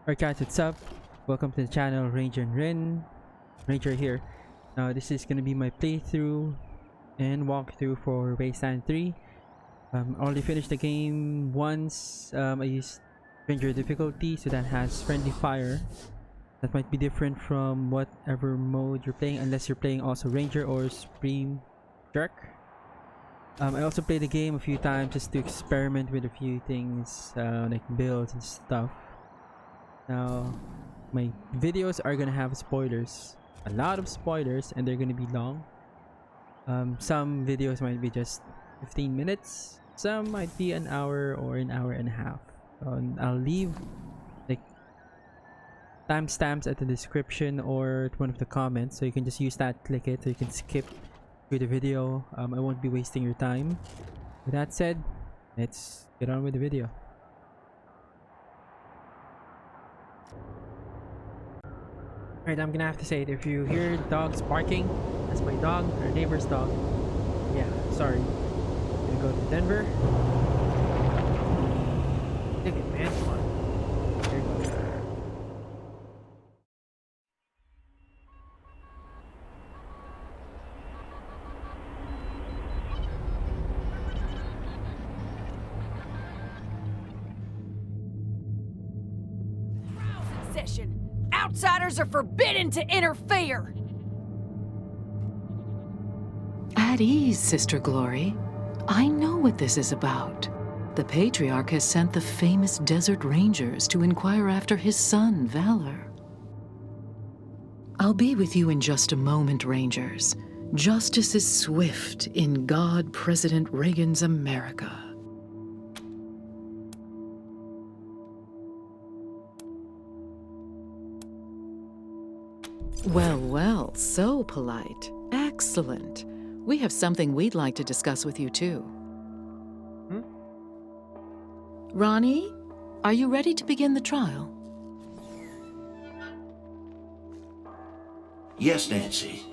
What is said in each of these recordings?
Alright guys, what's up? Welcome to the channel, Ranger and Ranger here. Now this is gonna be my playthrough and walkthrough for Wasteland 3. I already finished the game once. I used Ranger difficulty, so that has friendly fire. That might be different from whatever mode you're playing, unless you're playing also Ranger or Supreme Jerk. I also played the game a few times just to experiment with a few things, like builds and stuff. Now, my videos are gonna have spoilers, a lot of spoilers, and they're gonna be long. Some videos might be just 15 minutes, some might be an hour or an hour and a half. I'll leave like timestamps at the description or at one of the comments, so you can just use that, click it, so you can skip through the video. I won't be wasting your time. With that said, let's get on with the video. Alright, I'm gonna have to say it. If you hear dogs barking, that's my dog, our neighbor's dog. Yeah, sorry. Gonna go to Denver. Take it, man. Come on. There it goes. Session. Outsiders are forbidden to interfere! At ease, Sister Glory. I know what this is about. The Patriarch has sent the famous Desert Rangers to inquire after his son, Valor. I'll be with you in just a moment, Rangers. Justice is swift in God President Reagan's America. Well, well, so polite. Excellent. We have something we'd like to discuss with you, too. Ronnie, are you ready to begin the trial? Yes, Nancy.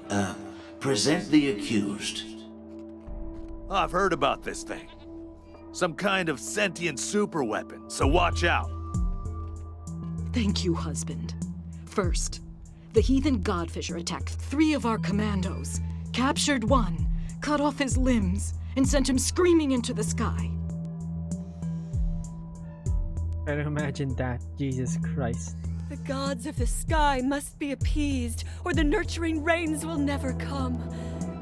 Present the accused. I've heard about this thing. Some kind of sentient superweapon, so watch out. Thank you, husband. First, the heathen Godfisher attacked 3 of our commandos, captured 1, cut off his limbs, and sent him screaming into the sky. Try to imagine that. Jesus Christ. The gods of the sky must be appeased, or the nurturing rains will never come.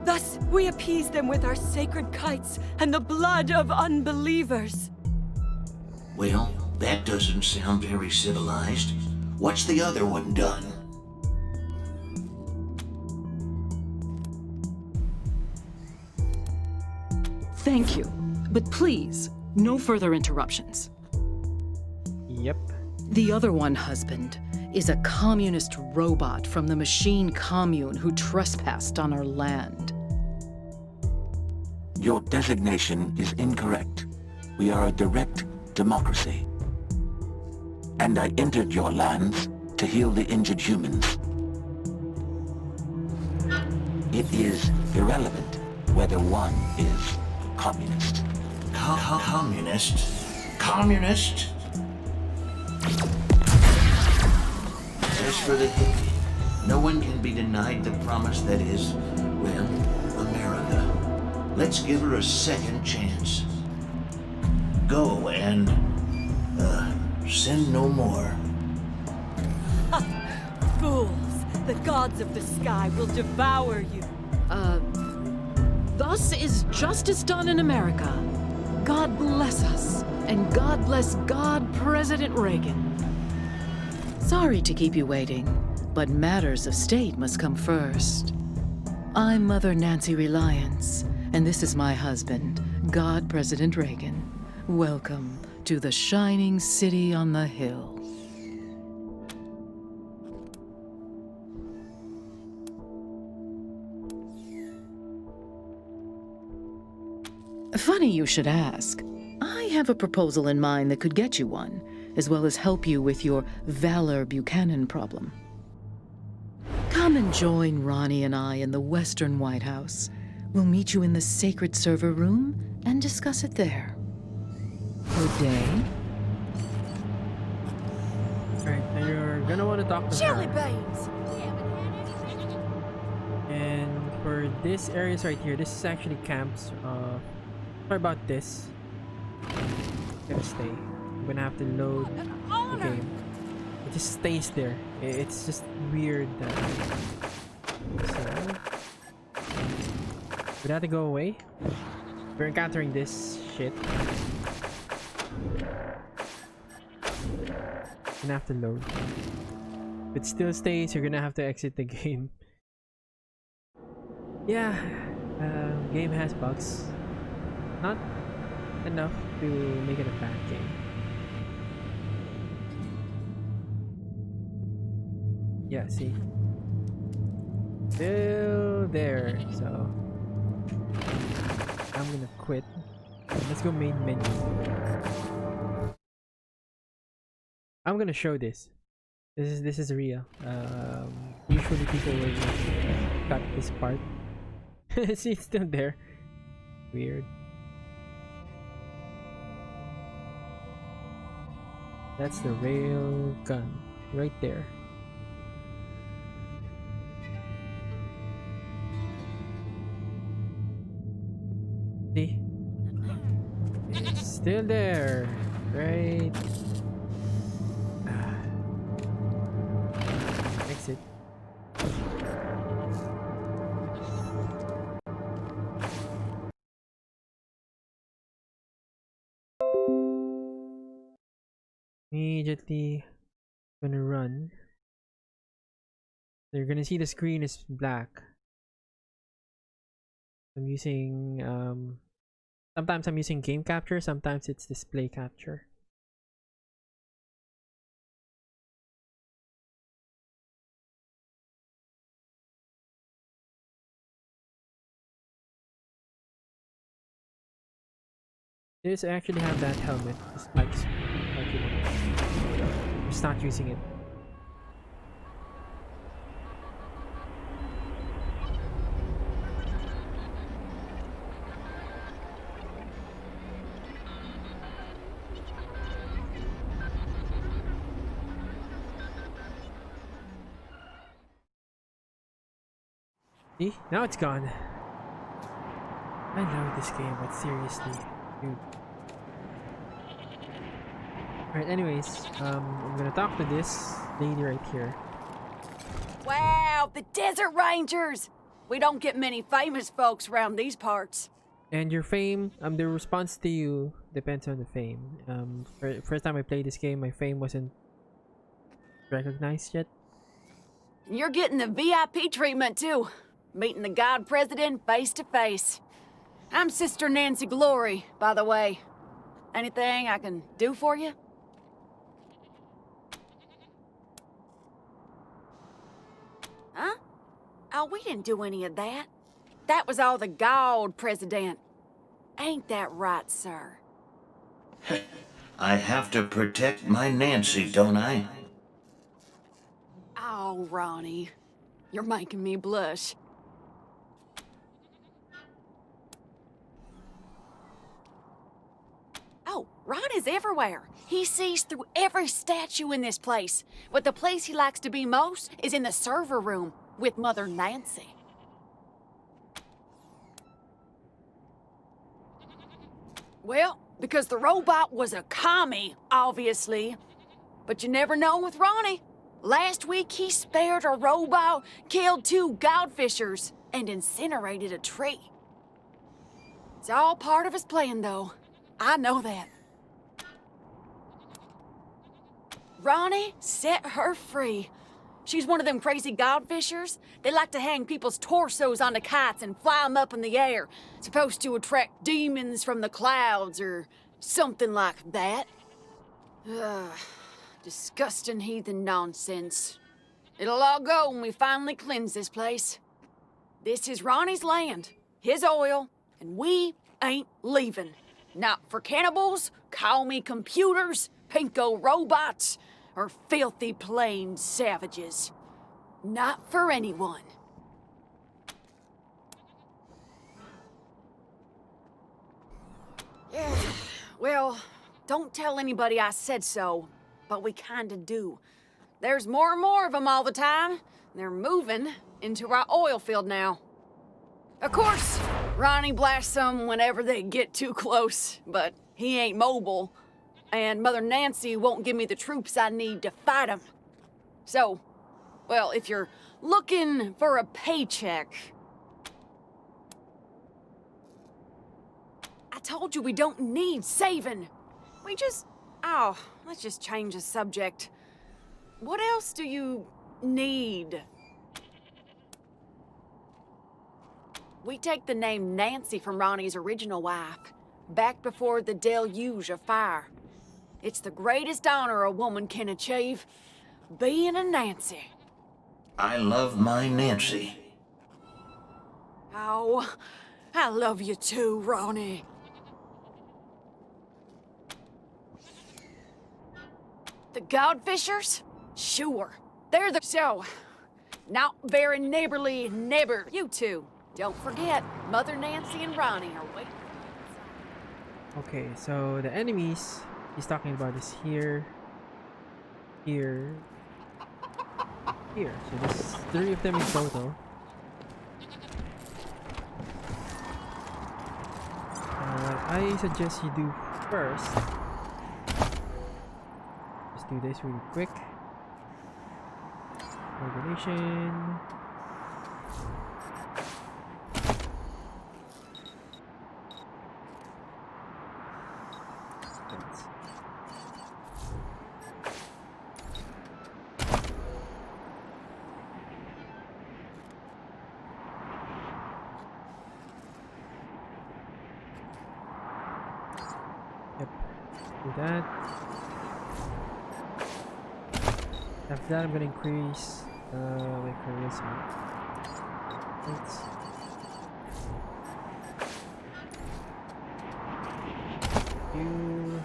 Thus, we appease them with our sacred kites and the blood of unbelievers. Well, that doesn't sound very civilized. What's the other one done? Thank you, but please, no further interruptions. Yep. The other one, husband, is a communist robot from the machine commune who trespassed on our land. Your designation is incorrect. We are a direct democracy. And I entered your lands to heal the injured humans. It is irrelevant whether one is communist. Communist? Communist? As for the hippie, no one can be denied the promise that is, well, America. Let's give her a second chance. Go and, send no more. Fools! The gods of the sky will devour you. Thus is justice done in America. God bless us, and God bless God President Reagan. Sorry to keep you waiting, but matters of state must come first. I'm Mother Nancy Reliance, and this is my husband, God President Reagan. Welcome to the shining city on the hill. Funny you should ask. I have a proposal in mind that could get you one, as well as help you with your Valor Buchanan problem. Come and join Ronnie and I in the Western White House. We'll meet you in the sacred server room and discuss it there. Good day. Alright, now you're gonna want to talk to Jelly her. beans! And for this areas right here, this is actually camps. Sorry about this. Gonna stay. I'm gonna have to load the game. It just stays there. It's just weird. So we have to go away. We're encountering this shit. Gonna have to load. If it still stays, you're gonna have to exit the game. Yeah, game has bugs. Not enough to make it a bad game. Yeah, see? Still there, so I'm gonna quit. Let's go main menu. I'm gonna show this. This is real. Usually people will cut this part. See, it's still there. Weird. That's the rail gun right there. See? It's still there. Right. Exit. Immediately gonna run. So you're gonna see the screen is black. I'm using sometimes I'm using game capture, sometimes it's display capture. This actually have that helmet, the spikes. Just not using it. See? Now it's gone. I love this game, but seriously, dude. Alright, anyways, I'm gonna talk to this lady right here. Wow, the Desert Rangers! We don't get many famous folks around these parts. And your fame, the response to you depends on the fame. First time I played this game, my fame wasn't recognized yet. You're getting the VIP treatment too. Meeting the God President face to face. I'm Sister Nancy Glory, by the way. Anything I can do for you? Huh? Oh, we didn't do any of that. That was all the God President. Ain't that right, sir? I have to protect my Nancy, don't I? Oh, Ronnie. You're making me blush. Oh, Ronnie's everywhere. He sees through every statue in this place. But the place he likes to be most is in the server room with Mother Nancy. Well, because the robot was a commie, obviously. But you never know with Ronnie. Last week he spared a robot, killed 2 Godfishers, and incinerated a tree. It's all part of his plan, though. I know that. Ronnie set her free. She's one of them crazy Godfishers. They like to hang people's torsos onto kites and fly them up in the air. Supposed to attract demons from the clouds or something like that. Ugh, disgusting heathen nonsense. It'll all go when we finally cleanse this place. This is Ronnie's land, his oil, and we ain't leaving. Not for cannibals, call me computers, pinko robots, or filthy plain savages. Not for anyone. Well, don't tell anybody I said so. but we kinda do. There's more and more of them all the time. They're moving into our oil field now. Of course, Ronnie blasts them whenever they get too close, but he ain't mobile, and Mother Nancy won't give me the troops I need to fight them. So, well, if you're looking for a paycheck, I told you we don't need saving. We just... Oh, let's just change the subject. What else do you need? We take the name Nancy from Ronnie's original wife, back before the deluge of fire. It's the greatest honor a woman can achieve, being a Nancy. I love my Nancy. Oh, I love you too, Ronnie. The Godfishers? Sure. They're the... So, not very neighborly neighbor. You two, don't forget, Mother Nancy and Ronnie are waiting. Okay, so the enemies he's talking about is here, here, here. So there's 3 of them in total. What I suggest you do first, just do this really quick. Organization. Yep, do that. After that, I'm gonna increase my charisma. Let's you.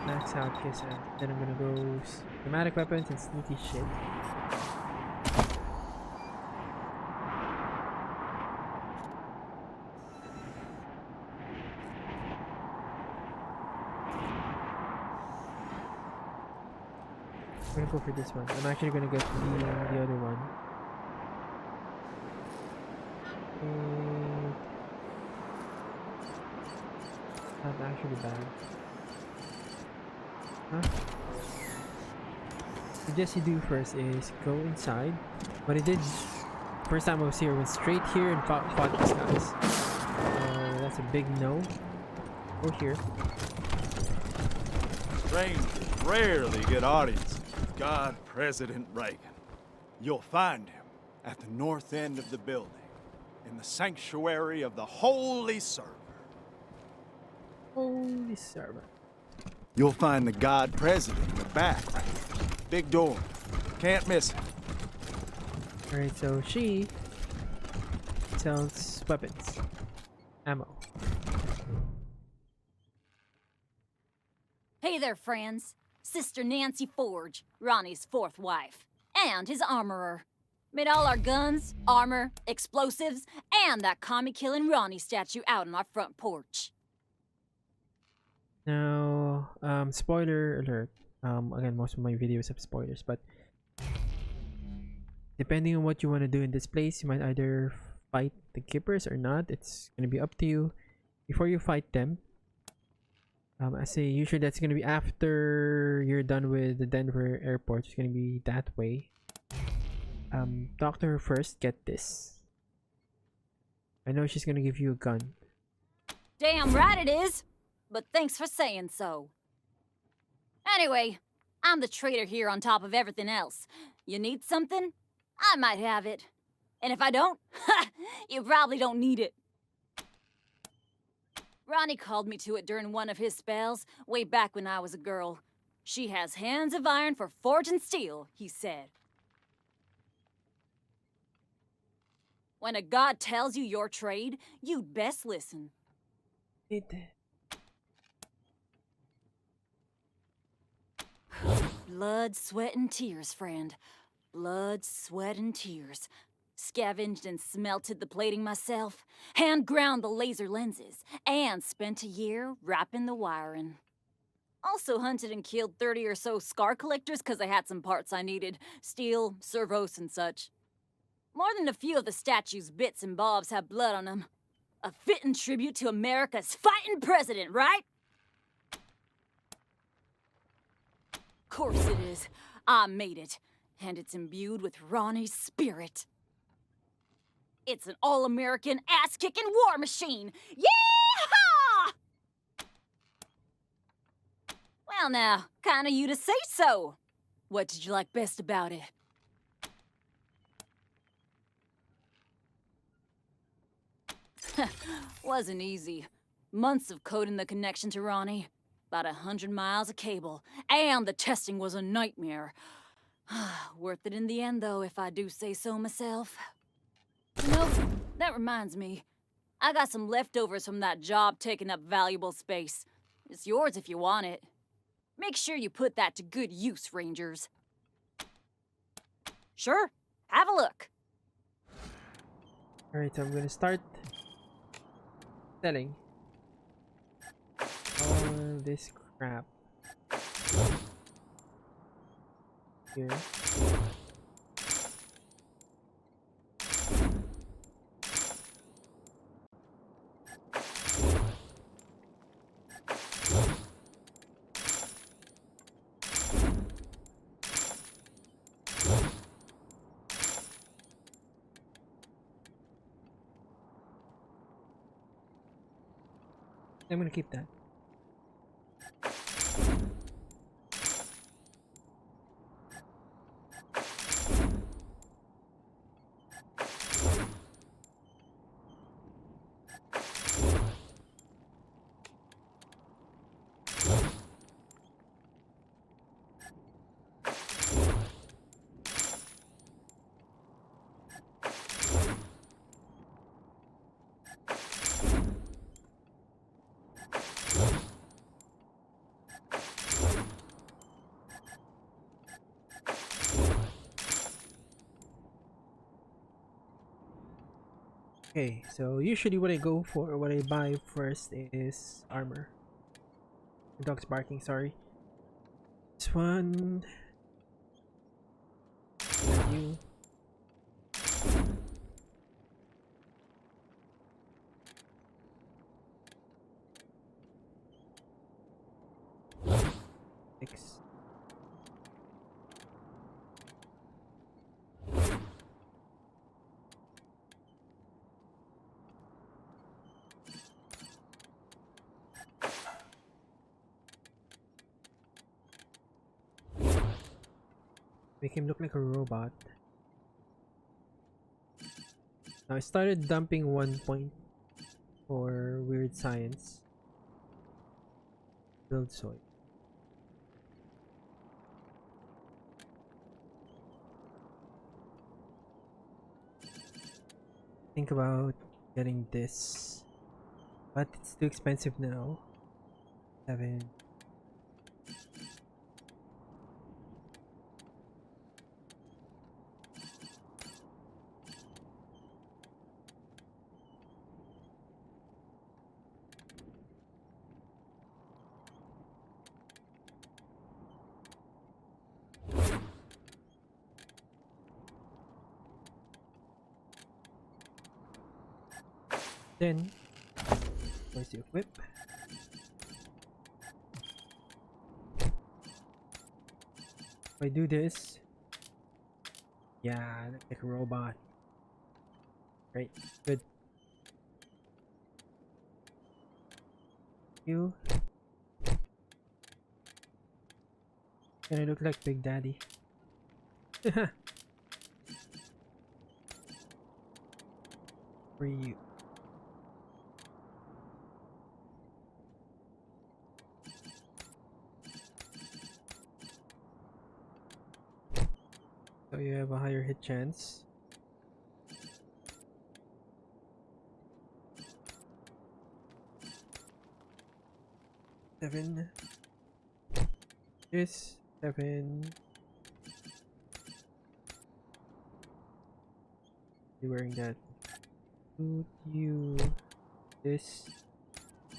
Max out Cassette. Then I'm gonna go dramatic weapons and sneaky shit. I'm gonna go for this one. I'm actually gonna get the other one. Not actually bad. Huh? What you do first is go inside. What I did first time I was here, went straight here and fought these guys. That's a big no. Go here. Strangers rarely get audiences with God President Reagan. You'll find him at the north end of the building, in the sanctuary of the Holy Server. Holy Server. You'll find the God President in the back, right there. Big door. Can't miss it. Alright, so she sells weapons, ammo. Hey there, friends. Sister Nancy Forge, Ronnie's 4th wife, and his armorer. Made all our guns, armor, explosives, and that commie-killing Ronnie statue out on our front porch. Now, spoiler alert. Again, most of my videos have spoilers, but depending on what you want to do in this place, you might either fight the Gippers or not. It's gonna be up to you. Before you fight them, I say usually that's gonna be after you're done with the Denver airport. It's gonna be that way. Talk to her first. Get this. I know she's gonna give you a gun. Damn right it is! But thanks for saying so. Anyway, I'm the traitor here on top of everything else. You need something? I might have it. And if I don't, you probably don't need it. Ronnie called me to it during one of his spells, way back when I was a girl. She has hands of iron for forging steel, he said. When a god tells you your trade, you'd best listen. Blood, sweat, and tears, friend. Blood, sweat, and tears. Scavenged and smelted the plating myself, hand ground the laser lenses, and spent a year wrapping the wiring. Also hunted and killed 30 or so scar collectors because I had some parts I needed. Steel, servos, and such. More than a few of the statue's bits and bobs have blood on them. A fitting tribute to America's fighting president, right? Course it is. I made it. And it's imbued with Ronnie's spirit. It's an all-American, ass-kicking war machine! Yeehaw! Well now, kinda you to say so. What did you like best about it? Wasn't easy. Months of coding the connection to Ronnie. About 100 miles of cable. And the testing was a nightmare. Worth it in the end, though, if I do say so myself. You know, that reminds me. I got some leftovers from that job taking up valuable space. It's yours if you want it. Make sure you put that to good use, Rangers. Sure, have a look. Alright, so I'm gonna start selling all this crap here. I'm gonna keep that. Okay, so usually what I buy first is armor. The dog's barking, sorry. This one. You. Six. Make him look like a robot. Now I started dumping 1 point for weird science. Build soy. Think about getting this, but it's too expensive now. 7. Then, where's the equip? If I do this, yeah, I look like a robot. Right, good. You. And I look like Big Daddy. For you. So you have a higher hit chance. Seven. This 7. Be wearing that. Suit you. This.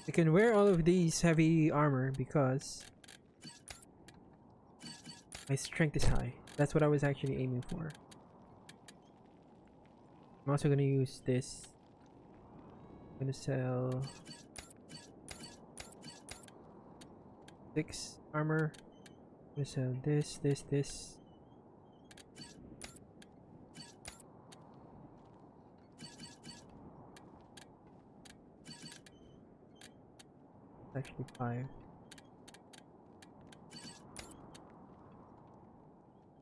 I can wear all of these heavy armor because my strength is high. That's what I was actually aiming for. I'm also gonna use this. I'm gonna sell 6 armor. I'm gonna sell this. It's actually 5.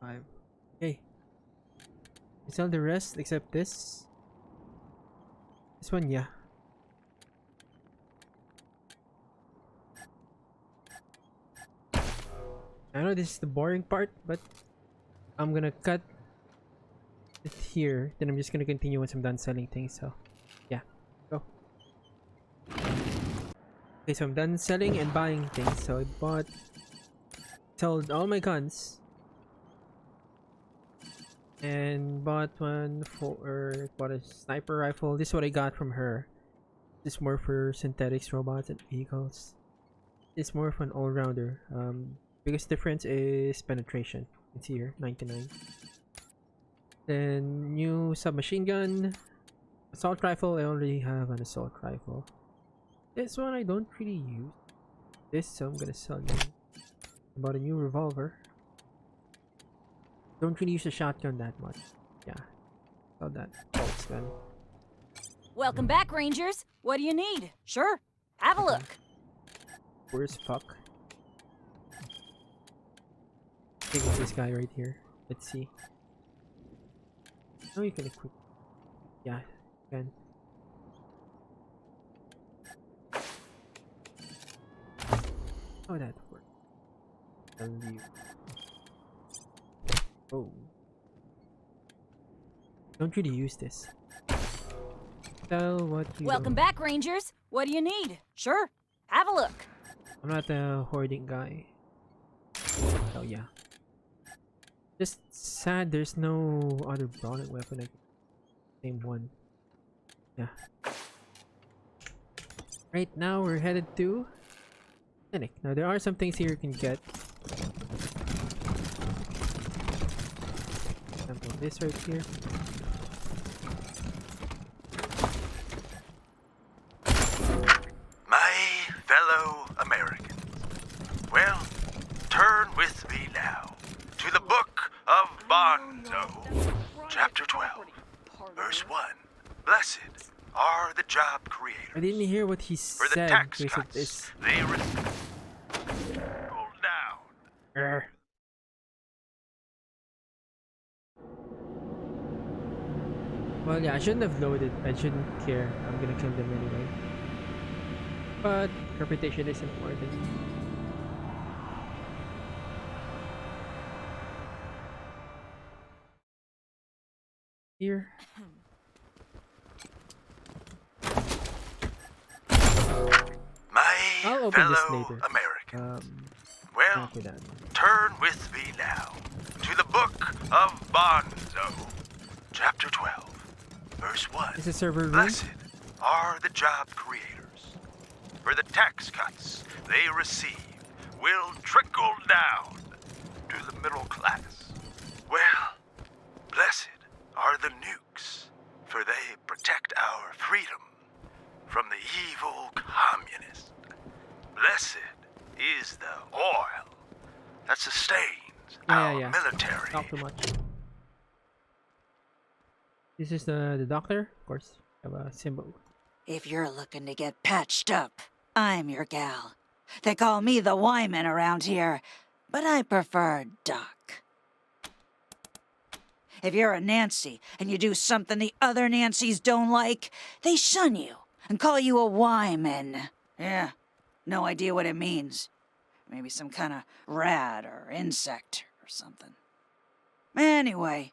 5. Okay. I sell the rest except this. This one, yeah. I know this is the boring part, but I'm gonna cut it here. Then I'm just gonna continue once I'm done selling things. So, yeah, go. Okay, so I'm done selling and buying things. So I sold all my guns, and bought bought a sniper rifle. This is what I got from her. This is more for synthetics, robots, and vehicles. It's more of an all-rounder. Biggest difference is penetration. It's here, 99. Then new submachine gun, assault rifle. I already have an assault rifle. This one I don't really use this, so I'm gonna sell it. I bought a new revolver. Don't really use a shotgun that much. Yeah, sell that Bolts gun. Welcome back, Rangers. What do you need? Sure, have a look. Where's fuck? I think it's this guy right here. Let's see. Oh, you can equip. Yeah, you can. Oh, that worked. Oh. Don't really use this. Tell what you Welcome back, Rangers. What do you need? Sure, have a look. I'm not a hoarding guy. Oh yeah. Just sad there's no other brawling weapon like same one. Yeah. Right now we're headed to clinic. Now there are some things here you can get. For example, this right here. My fellow Americans, well, turn with me now to the book of Bonzo, chapter 12, verse 1. Blessed are the job creators. I didn't hear what he For the said. tax because cuts, it's they roll down. Well, yeah, I shouldn't have loaded. I shouldn't care. I'm gonna kill them anyway. But reputation is important. Here. My I'll open this fellow later. Americans, well, After that. turn with me now to the book of Bonzo, chapter 12, verse 1. Is it server room? Blessed are the job creators, for the tax cuts they receive will trickle down to the middle class. Well, blessed are the nukes, for they protect our freedom from the evil communist. Blessed is the oil that sustains our military. Talk too much. This is the doctor, of course. Have a symbol. If you're looking to get patched up, I'm your gal. They call me the Wyman around here, but I prefer Doc. If you're a Nancy and you do something the other Nancys don't like, they shun you and call you a Wyman. Yeah, no idea what it means. Maybe some kind of rat or insect or something. Anyway,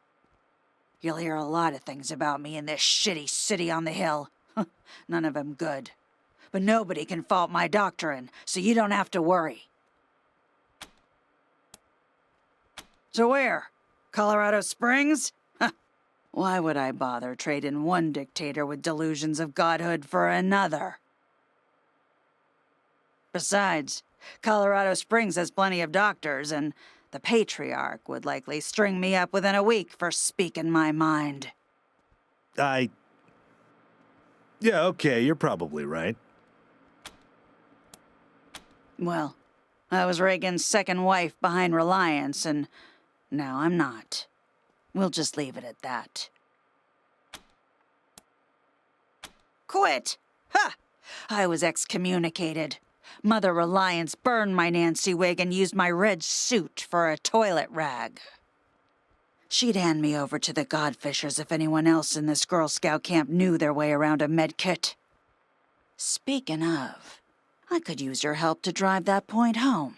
you'll hear a lot of things about me in this shitty city on the hill. None of them good. But nobody can fault my doctrine, so you don't have to worry. So where? Colorado Springs? Why would I bother trading one dictator with delusions of godhood for another? Besides, Colorado Springs has plenty of doctors, and the Patriarch would likely string me up within a week for speaking my mind. Yeah, okay, you're probably right. Well, I was Reagan's second wife behind Reliance, and now I'm not. We'll just leave it at that. Quit! Ha! I was excommunicated. Mother Reliance burned my Nancy wig and used my red suit for a toilet rag. She'd hand me over to the Godfishers if anyone else in this Girl Scout camp knew their way around a medkit. Speaking of, I could use your help to drive that point home.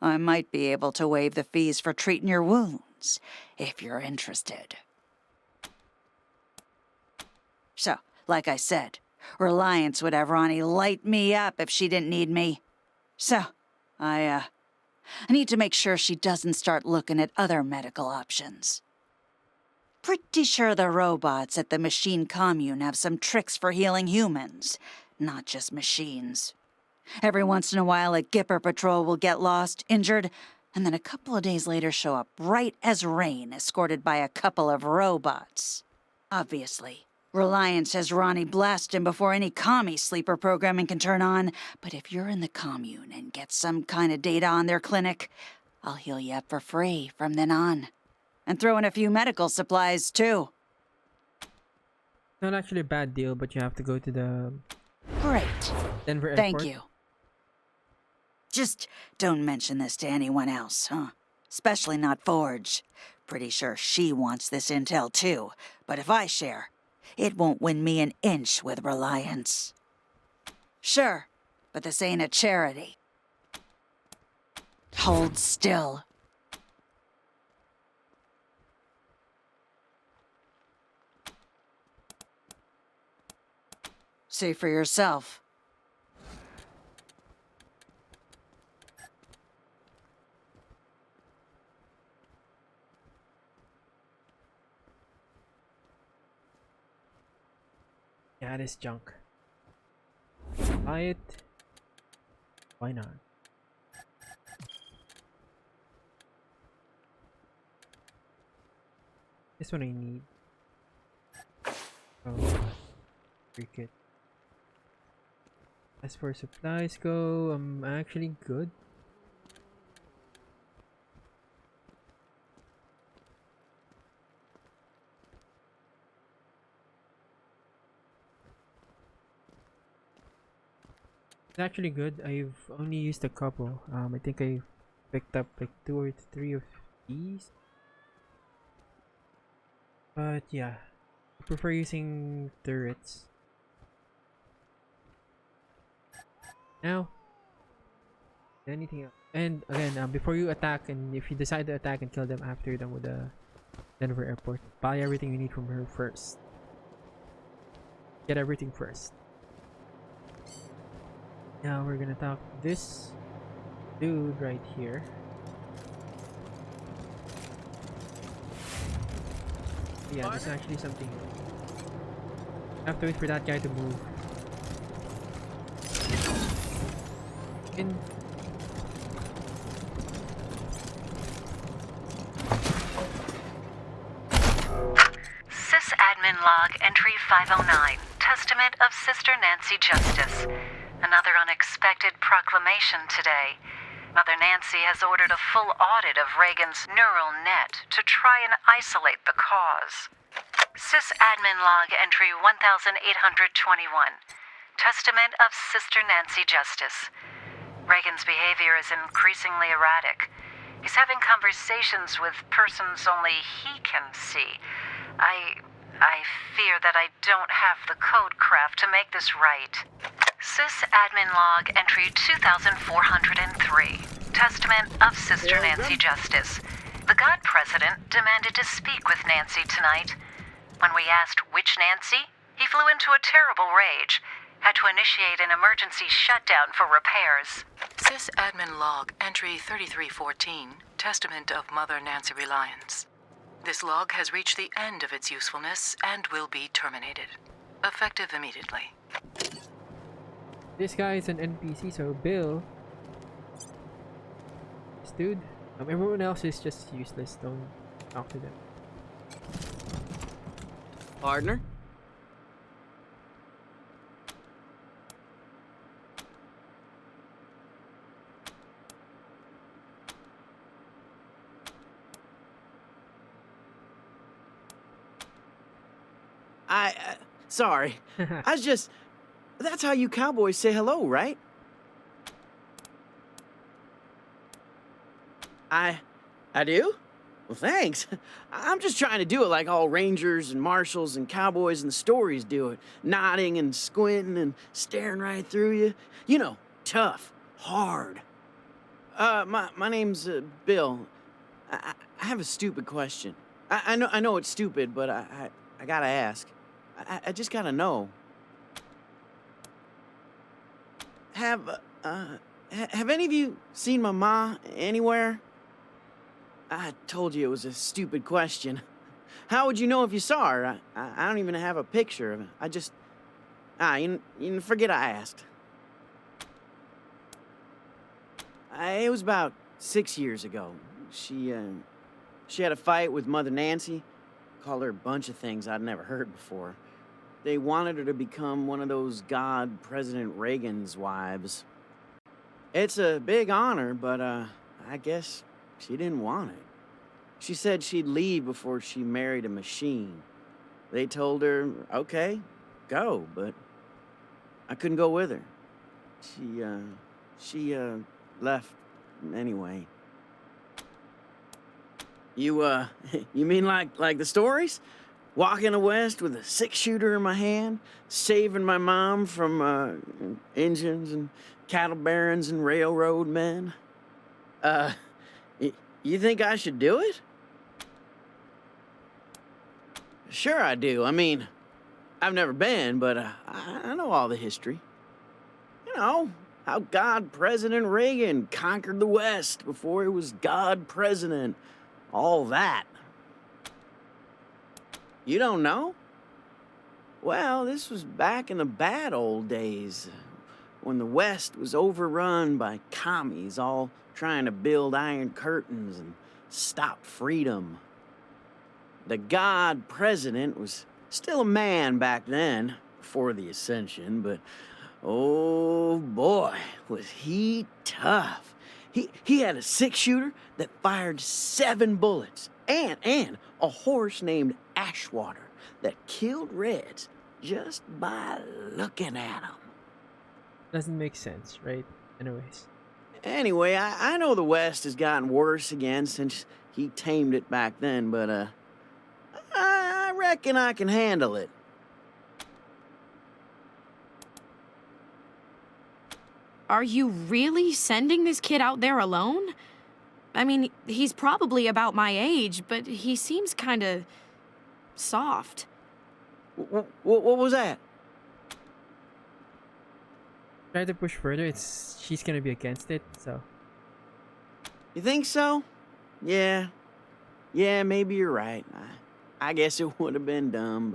I might be able to waive the fees for treating your wounds, if you're interested. So, like I said, Reliance would have Ronnie light me up if she didn't need me. So, I need to make sure she doesn't start looking at other medical options. Pretty sure the robots at the machine commune have some tricks for healing humans, not just machines. Every once in a while, a Gipper patrol will get lost, injured, and then a couple of days later show up bright as rain, escorted by a couple of robots. Obviously, Reliance has Ronnie blast him before any commie sleeper programming can turn on, but if you're in the commune and get some kind of data on their clinic, I'll heal you up for free from then on. And throw in a few medical supplies, too. Not actually a bad deal, but you have to go to the Great. Denver airport. Thank you. Just don't mention this to anyone else, huh? Especially not Forge. Pretty sure she wants this intel, too. But if I share, it won't win me an inch with Reliance. Sure, but this ain't a charity. Hold still. See for yourself. Yeah, this junk. Buy it. Why not? This one I need. Oh, freak it. As for supplies go, I'm actually good. It's actually good. I've only used a couple. I think I picked up like 2 or 3 of these. But yeah, I prefer using turrets. Now, anything else? And again, before you attack, and if you decide to attack and kill them after you're done with the Denver airport, buy everything you need from her first. Get everything first. Now we're gonna talk to this dude right here. Yeah, there's actually something. I have to wait for that guy to move. In. Sysadmin log entry 509. Testament of Sister Nancy Justice. Another unexpected proclamation today. Mother Nancy has ordered a full audit of Reagan's neural net to try and isolate the cause. Sysadmin log entry 1821. Testament of Sister Nancy Justice. Reagan's behavior is increasingly erratic. He's having conversations with persons only he can see. I fear that I don't have the code craft to make this right. Sysadmin log entry 2403. Testament of Sister Nancy Justice. The God President demanded to speak with Nancy tonight. When we asked which Nancy, he flew into a terrible rage. Had to initiate an emergency shutdown for repairs. Sysadmin log entry 3314. Testament of Mother Nancy Reliance. This log has reached the end of its usefulness and will be terminated. Effective immediately. This guy is an NPC, so Bill. This dude. Everyone else is just useless. Don't talk to them. Partner? Sorry. I was just... That's how you cowboys say hello, right? I do? Well, thanks. I'm just trying to do it like all rangers and marshals and cowboys in the stories do it. Nodding and squinting and staring right through you. You know, tough, hard. My name's Bill. I have a stupid question. I know it's stupid, but I gotta ask. I just gotta know. Have any of you seen my ma anywhere? I told you it was a stupid question. How would you know if you saw her? I don't even have a picture of her. You forget I asked. It was about 6 years ago. She had a fight with Mother Nancy. Called her a bunch of things I'd never heard before. They wanted her to become one of those God President Reagan's wives. It's a big honor, but I guess she didn't want it. She said she'd leave before she married a machine. They told her, okay, go, but I couldn't go with her. She left anyway. You mean like the stories? Walking the West with a 6-shooter in my hand, saving my mom from engines and cattle barons and railroad men? You think I should do it? Sure I do. I mean, I've never been, but I know all the history. You know, how God President Reagan conquered the West before he was God President. All that. You don't know? Well, this was back in the bad old days, when the West was overrun by commies all trying to build iron curtains and stop freedom. The God President was still a man back then, before the Ascension, but oh boy, was he tough. He had a 6-shooter that fired 7 bullets, and a horse named Ashwater that killed Reds just by looking at them. Doesn't make sense, right? Anyways. Anyway, I know the West has gotten worse again since he tamed it back then, but I reckon I can handle it. Are you really sending this kid out there alone? I mean, he's probably about my age, but he seems kind of soft. What was that? Try to push further. She's gonna be against it, so. You think so? Yeah, maybe you're right. I guess it would have been dumb,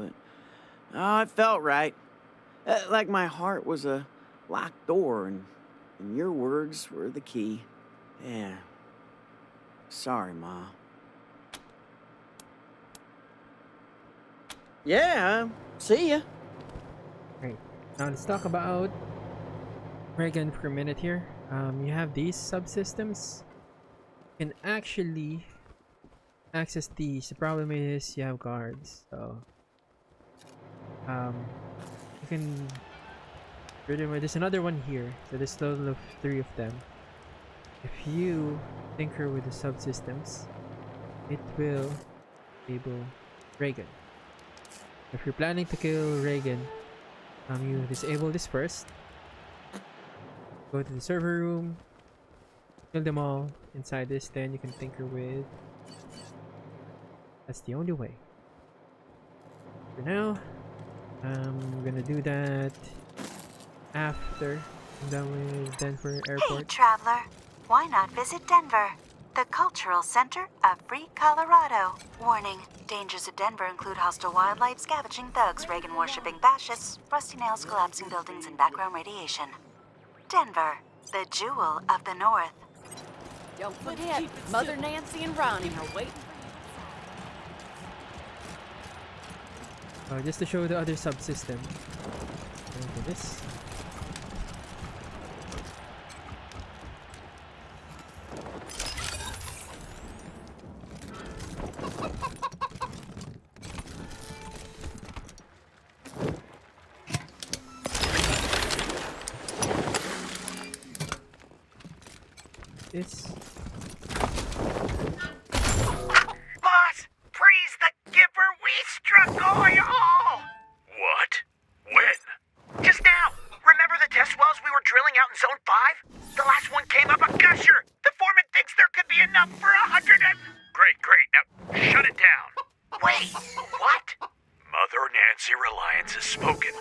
but it felt right. Like my heart was a locked door, and your words were the key. Yeah. Sorry, Ma. Yeah, see ya. Right. Now let's talk about Reagan for a minute here. You have these subsystems. You can actually access these. The problem is you have guards, so you can. There's another one here, so there's a total of 3 of them. If you tinker with the subsystems, it will enable Reagan. If you're planning to kill Reagan, you disable this first. Go to the server room, kill them all inside this, then you can tinker with. That's the only way. For now, I'm gonna do that after I'm done with Denver Airport. Hey, traveler. Why not visit Denver? the cultural center of free Colorado. Warning, dangers of Denver include hostile wildlife, scavenging thugs, Reagan-worshipping fascists, rusty nails, collapsing buildings, and background radiation. Denver, the jewel of the North. Don't forget, Mother Nancy and Ronnie are waiting for you. Just to show the other subsystem. Go to this. This. Boss, freeze the Gipper, we struck oil! What? When? Just now. Remember the test wells we were drilling out in Zone 5? The last one came up a gusher. The foreman thinks there could be enough for 100 and... Great. Now, shut it down. Wait, what? Mother Nancy Reliance has spoken.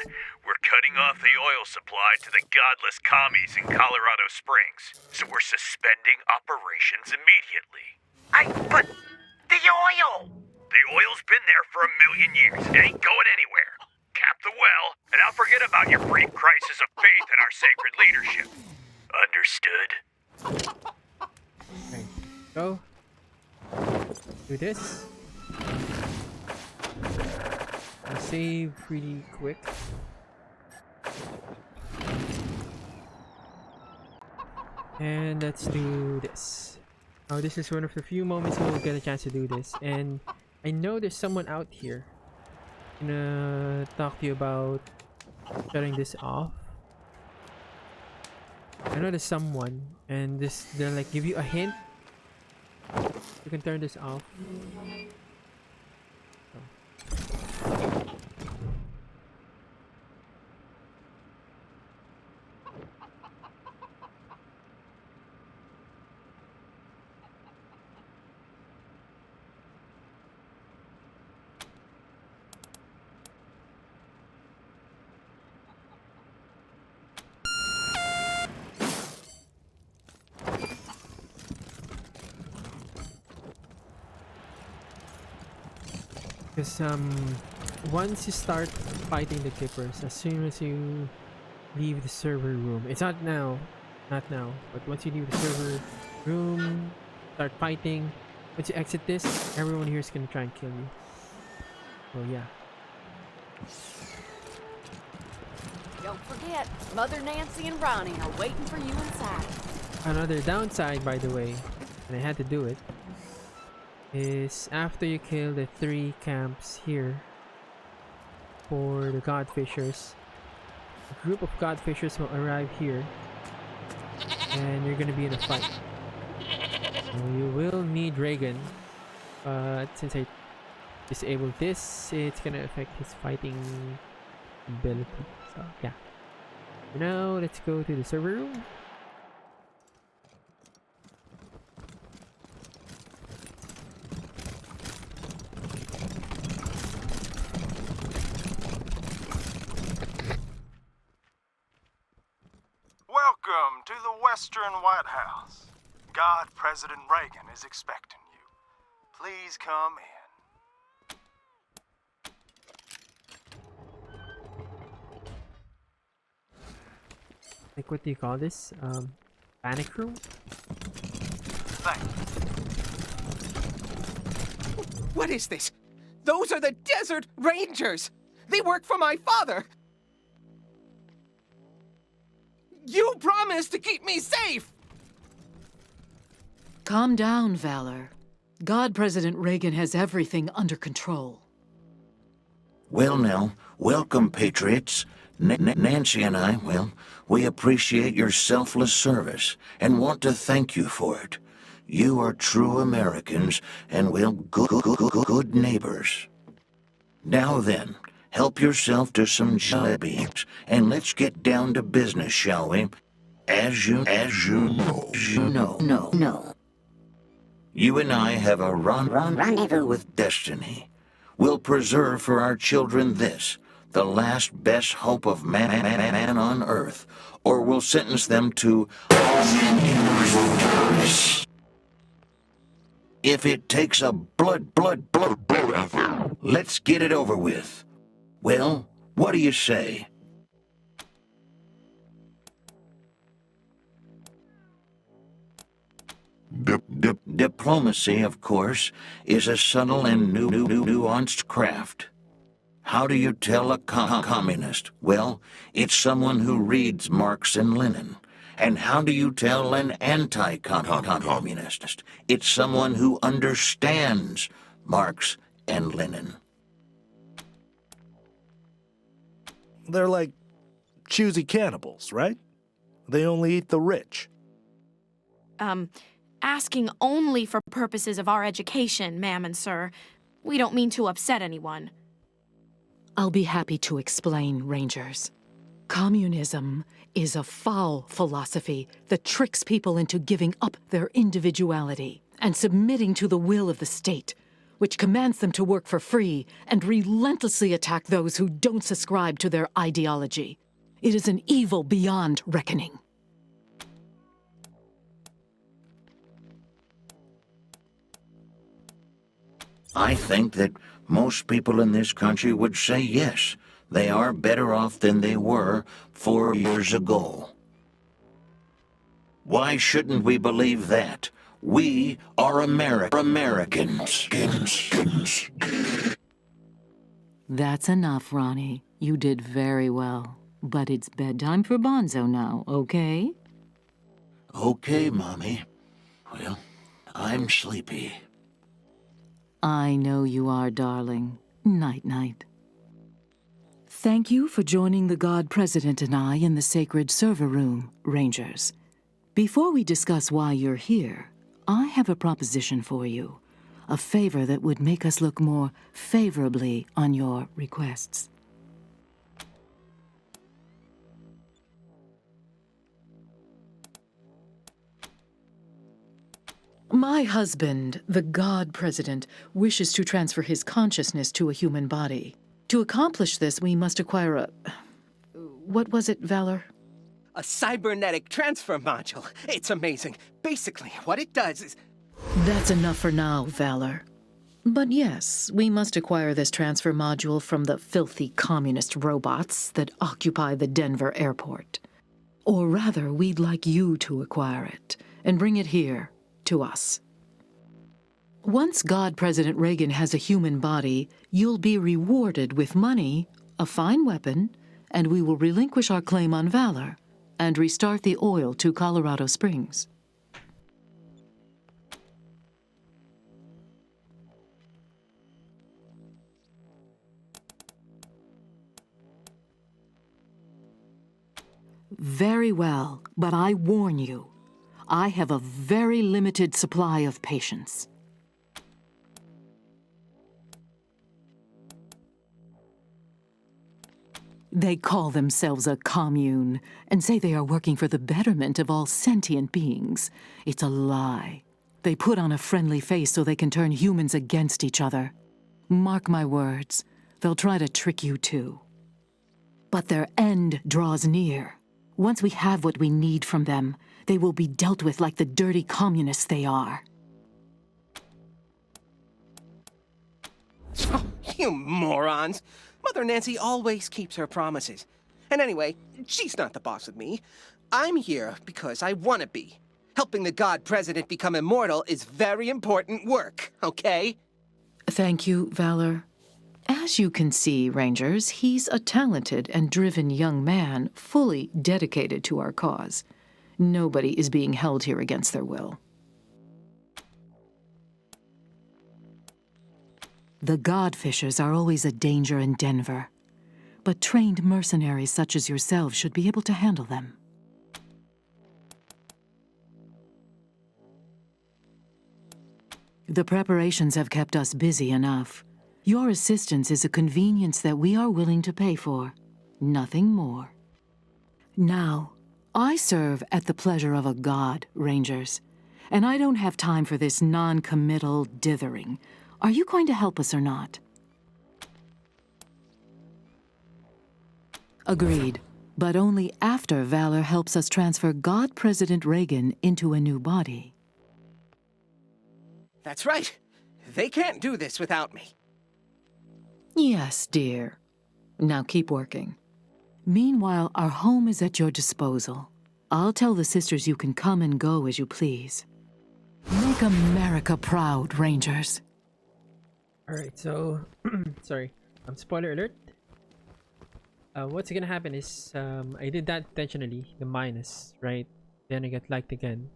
We're cutting off the oil supply to the godless commies in Colorado Springs, so we're suspending operations immediately. But the oil! The oil's been there for 1,000,000 years. It ain't going anywhere. Cap the well, and I'll forget about your brief crisis of faith in our sacred leadership. Understood? Okay, go. Do this. I'll save pretty quick. And let's do this. Oh, this is one of the few moments we'll get a chance to do this. And I know there's someone out here. I'm gonna talk to you about shutting this off. I know there's someone, and they'll like give you a hint. You can turn this off. Because once you start fighting the Gippers, as soon as you leave the server room, it's not now, but once you leave the server room, start fighting, once you exit this, everyone here is gonna try and kill you. So yeah. Don't forget, Mother Nancy and Ronnie are waiting for you inside. Another downside, by the way, and I had to do it, is after you kill the 3 camps here for the Godfishers, a group of Godfishers will arrive here and you're gonna be in a fight. So you will need Reagan, but since I disabled this, it's gonna affect his fighting ability. So yeah. For now, let's go to the server room. Welcome to the Western White House. God President Reagan is expecting you. Please come in. Like, what do you call this? Panic room? Thank you. What is this? Those are the Desert Rangers! They work for my father! You promised to keep me safe! Calm down, Valor. God President Reagan has everything under control. Well now, welcome, patriots. Nancy and I, well, we appreciate your selfless service and want to thank you for it. You are true Americans and, well, good neighbors. Now then, help yourself to some jelly and let's get down to business, shall we? As you know. You and I have a rendezvous with destiny. We'll preserve for our children this, the last best hope of man on earth, or we'll sentence them to... If it takes a blood, let's get it over with. Well, what do you say? Diplomacy, of course, is a subtle and nuanced craft. How do you tell a communist? Well, it's someone who reads Marx and Lenin. And how do you tell an anti-communist? It's someone who understands Marx and Lenin. They're like choosy cannibals, right? They only eat the rich. Asking only for purposes of our education, ma'am and sir. We don't mean to upset anyone. I'll be happy to explain, Rangers. Communism is a foul philosophy that tricks people into giving up their individuality and submitting to the will of the state, which commands them to work for free and relentlessly attack those who don't subscribe to their ideology. It is an evil beyond reckoning. I think that most people in this country would say yes. They are better off than they were 4 years ago. Why shouldn't we believe that? We are Americans. That's enough, Ronnie. You did very well. But it's bedtime for Bonzo now, okay? Okay, Mommy. Well, I'm sleepy. I know you are, darling. Night-night. Thank you for joining the God President and I in the sacred server room, Rangers. Before we discuss why you're here, I have a proposition for you. A favor that would make us look more favorably on your requests. My husband, the God President, wishes to transfer his consciousness to a human body. To accomplish this, we must acquire a... What was it, Valor? A cybernetic transfer module. It's amazing. Basically, what it does is... That's enough for now, Valor. But yes, we must acquire this transfer module from the filthy communist robots that occupy the Denver airport. Or rather, we'd like you to acquire it and bring it here to us. Once God President Reagan has a human body, you'll be rewarded with money, a fine weapon, and we will relinquish our claim on Valor and restart the oil to Colorado Springs. Very well, but I warn you, I have a very limited supply of patience. They call themselves a commune and say they are working for the betterment of all sentient beings. It's a lie. They put on a friendly face so they can turn humans against each other. Mark my words, they'll try to trick you too. But their end draws near. Once we have what we need from them, they will be dealt with like the dirty communists they are. Oh, you morons! Mother Nancy always keeps her promises. And anyway, she's not the boss of me. I'm here because I want to be. Helping the God President become immortal is very important work, okay? Thank you, Valor. As you can see, Rangers, he's a talented and driven young man, fully dedicated to our cause. Nobody is being held here against their will. The Godfishers are always a danger in Denver, but trained mercenaries such as yourselves should be able to handle them. The preparations have kept us busy enough. Your assistance is a convenience that we are willing to pay for, nothing more. Now, I serve at the pleasure of a god, Rangers, and I don't have time for this non-committal dithering. Are you going to help us or not? Agreed, but only after Valor helps us transfer God President Reagan into a new body. That's right. They can't do this without me. Yes, dear. Now keep working. Meanwhile, our home is at your disposal. I'll tell the sisters you can come and go as you please. Make America proud, Rangers. Alright, so sorry. Spoiler alert. What's gonna happen is I did that intentionally, the minus, right? Then I get liked again.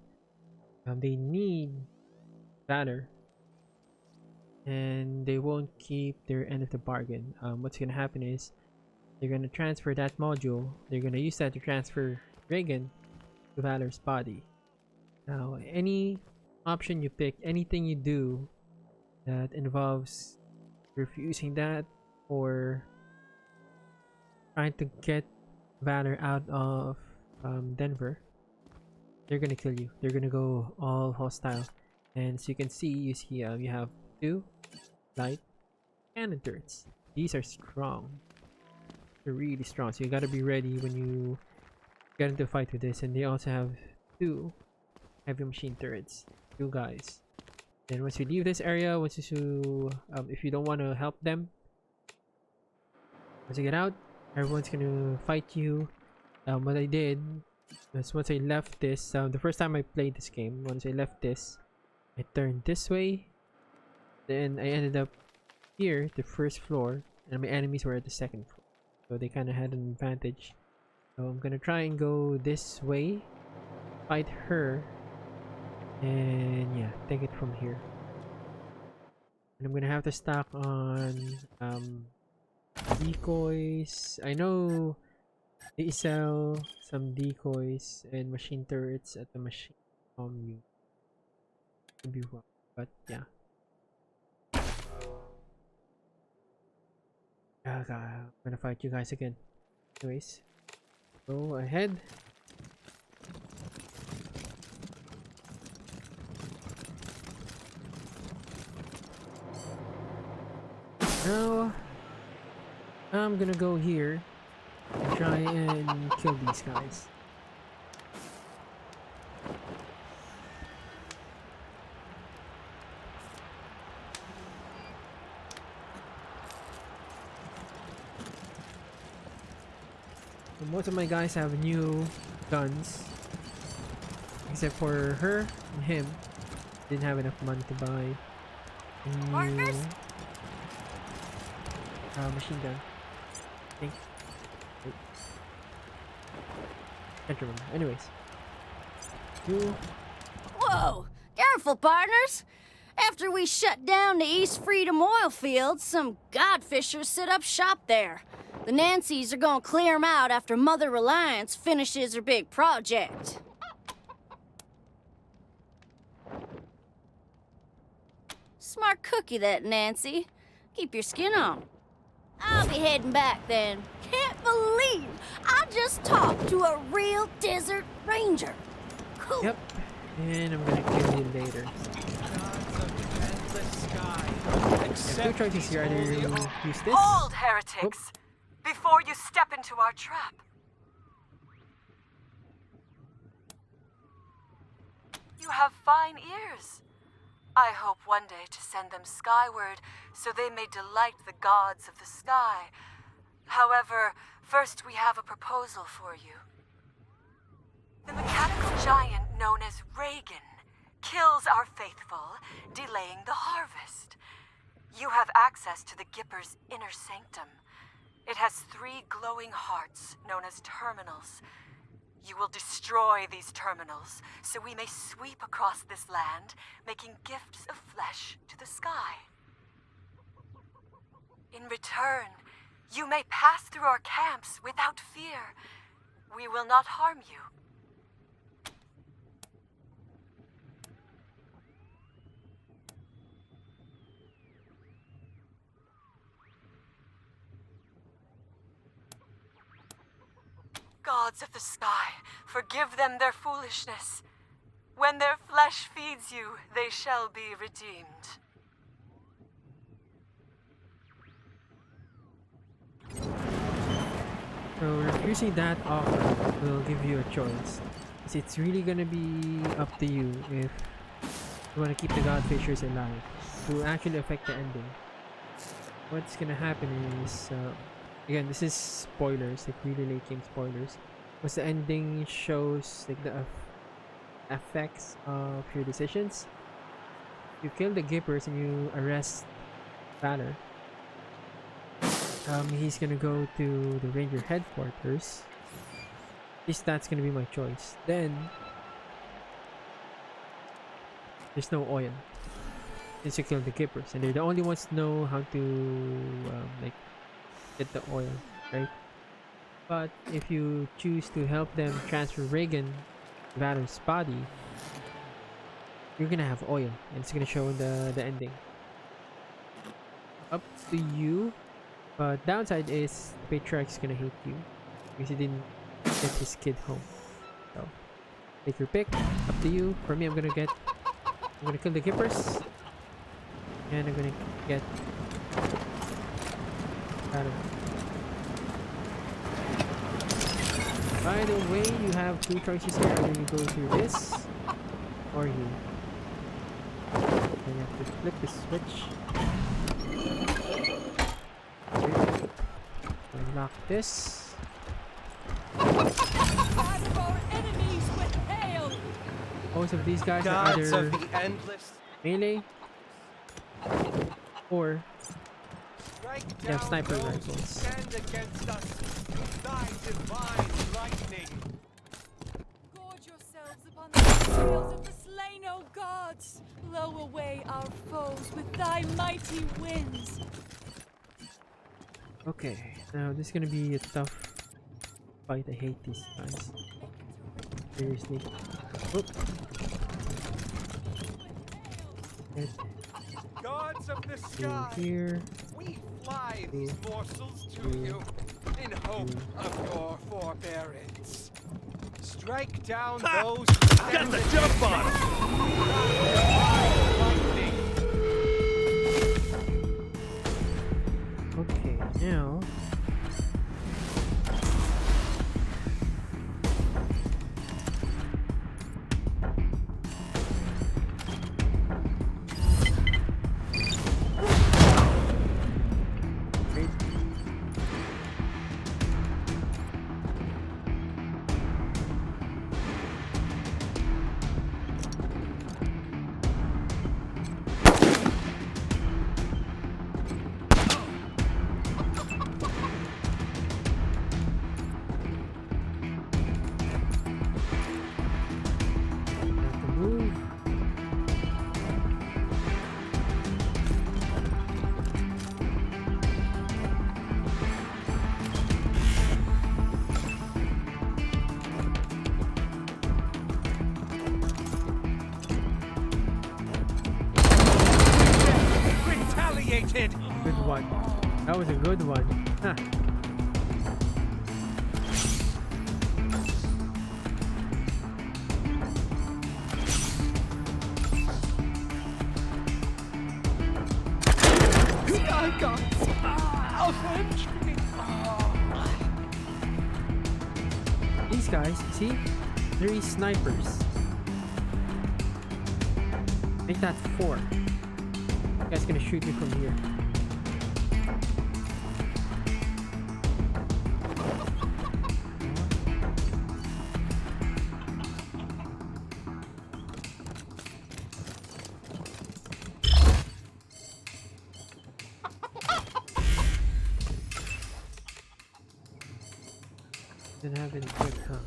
They need Valor, and they won't keep their end of the bargain. What's gonna happen is they're gonna transfer that module. They're gonna use that to transfer Reagan to Valor's body. Now, any option you pick, anything you do that involves refusing that or trying to get Valor out of Denver, they're gonna kill you. They're gonna go all hostile. And as you can see, you have 2 light cannon turrets. These are strong. They're really strong, so you gotta be ready when you get into a fight with this. And they also have 2 heavy machine turrets. 2 guys. Then once you leave this area, if you don't want to help them, once you get out, everyone's gonna fight you. What I did was once I left this, the first time I played this game, once I left this, I turned this way. Then I ended up here, the first floor, and my enemies were at the second floor. So they kind of had an advantage. So I'm gonna try and go this way, fight her, and yeah, take it from here. And I'm gonna have to stock on decoys. I know they sell some decoys and machine turrets at the machine you could be wrong, but yeah. Okay, I'm gonna fight you guys again. Anyways, go ahead. Now I'm gonna go here and try and kill these guys. So most of my guys have new guns, except for her and him. Didn't have enough money to buy a new machine gun. I think. Wait. Can't remember. Anyways. Whoa! Careful, partners! After we shut down the East Freedom oil fields, some Godfishers set up shop there. The Nancys are gonna clear 'em out after Mother Reliance finishes her big project. Smart cookie, that Nancy. Keep your skin on. I'll be heading back then. Can't believe I just talked to a real desert ranger. Cool. Yep. And I'm gonna kill you later. Two choices here. Either you use this. Hold, heretics! Before you step into our trap. You have fine ears. I hope one day to send them skyward so they may delight the gods of the sky. However, first we have a proposal for you. The mechanical giant known as Reagan kills our faithful, delaying the harvest. You have access to the Gipper's inner sanctum. It has 3 glowing hearts known as terminals. You will destroy these terminals so we may sweep across this land, making gifts of flesh to the sky. In return, you may pass through our camps without fear. We will not harm you. Gods of the sky, forgive them their foolishness. When their flesh feeds you, they shall be redeemed. So refusing that offer will give you a choice. It's really gonna be up to you if You want to keep the Godfishers alive to actually affect the ending. What's gonna happen is, again, this is spoilers, like really late game spoilers. Once the ending shows like the effects of your decisions, you kill the Gippers and you arrest Valor. He's gonna go to the Ranger headquarters. At least that's gonna be my choice. Then there's no oil since you kill the Gippers, and they're the only ones who know how to like get the oil, right? But if you choose to help them transfer Reagan, Valor's body, you're gonna have oil, and it's gonna show in the ending. Up to you. But downside is Patriarch's gonna hate you because he didn't get his kid home. So take your pick. Up to you. For me, I'm gonna kill the Gippers, and I'm gonna get Valor. By the way, you have two choices here. Either you go through this or you. And you have to flip the switch. Unlock this. Most of these guys are either melee or they have sniper rifles. Stand against us, thy divine lightning. Gorge yourselves upon the trails of the slain, O gods. Blow away our foes with thy mighty winds. Okay, now this is gonna be a tough fight. I hate these guys. Seriously. Oop. Gods of the sky, here. we fly these morsels to you in hope of your forbearance. Strike down those who stand the jump on him! Okay, now good one. That was a good one. Huh. Sky gods, avenge me. These guys, see? 3 snipers. Make that 4. You guys gonna shoot me from here. Didn't have any quick, huh?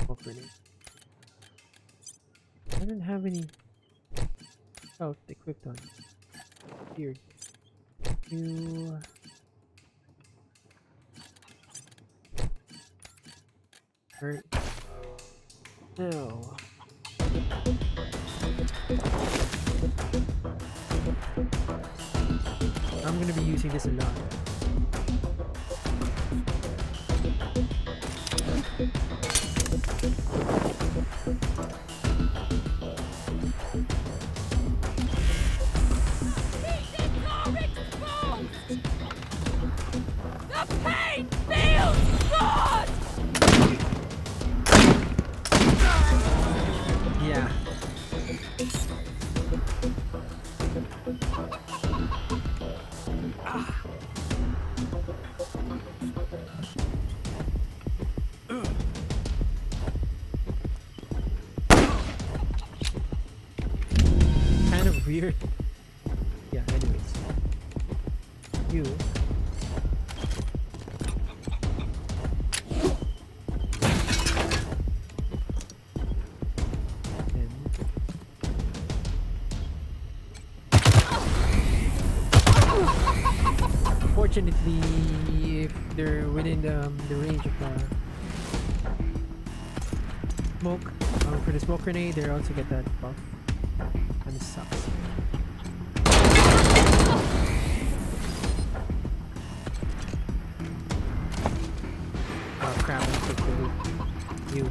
Smoke grenade. I didn't have any health equipped on. Weird. You. Hurt. No. I'm gonna be using this a lot. The pain feels good! Kind of weird. Yeah, anyways. You. Fortunately, if they're within the range of smoke, for the smoke grenade, they also get that buff. And this sucks. Oh crap, I took the loot. You.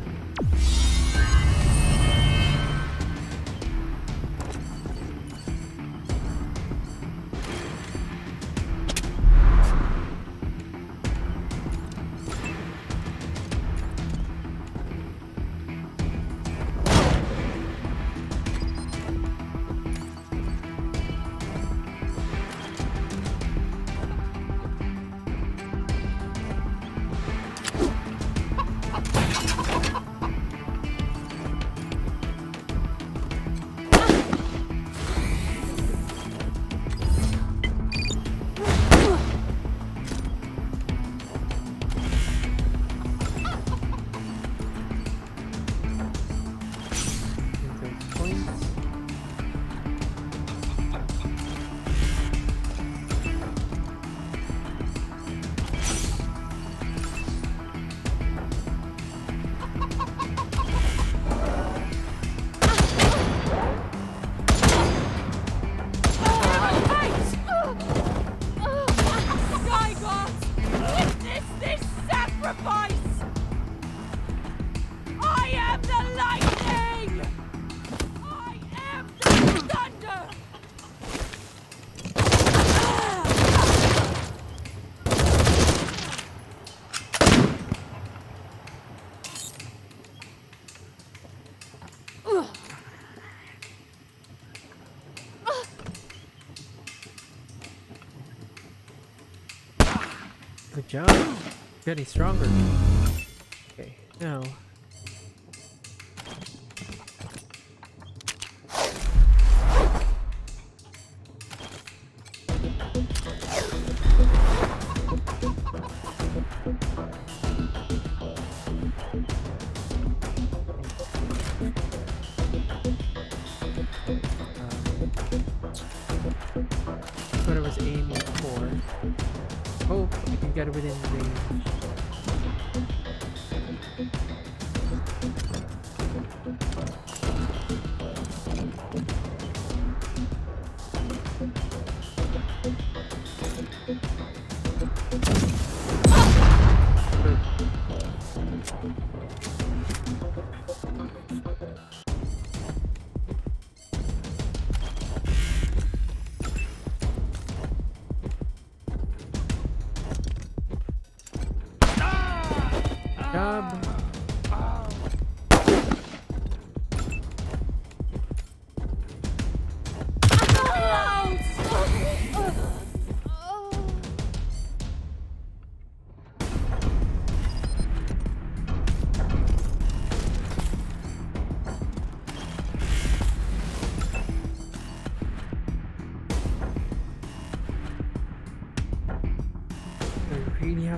Good job. Getting stronger. Okay, now. That's what I was aiming for. Hope I can get it within range.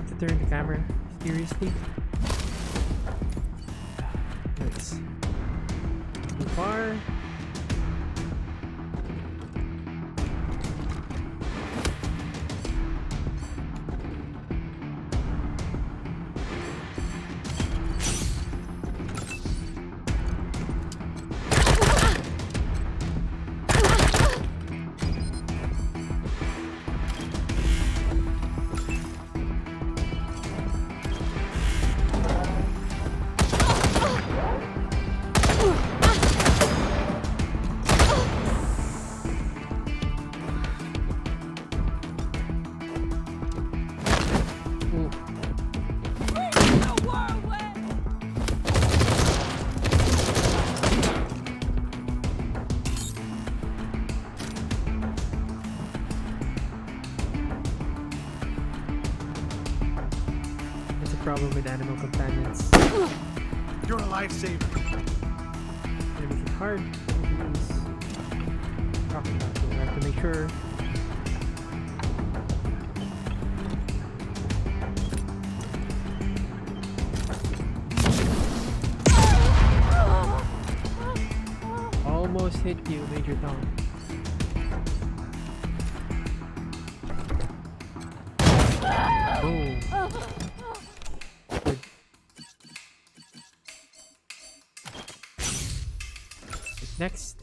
To turn the camera seriously. Nice. Too far. problem with animal companions. You're a lifesaver. It makes it hard to use crocodile, so we have to make sure. Almost hit you, Major Tom. Oh. Good. Next.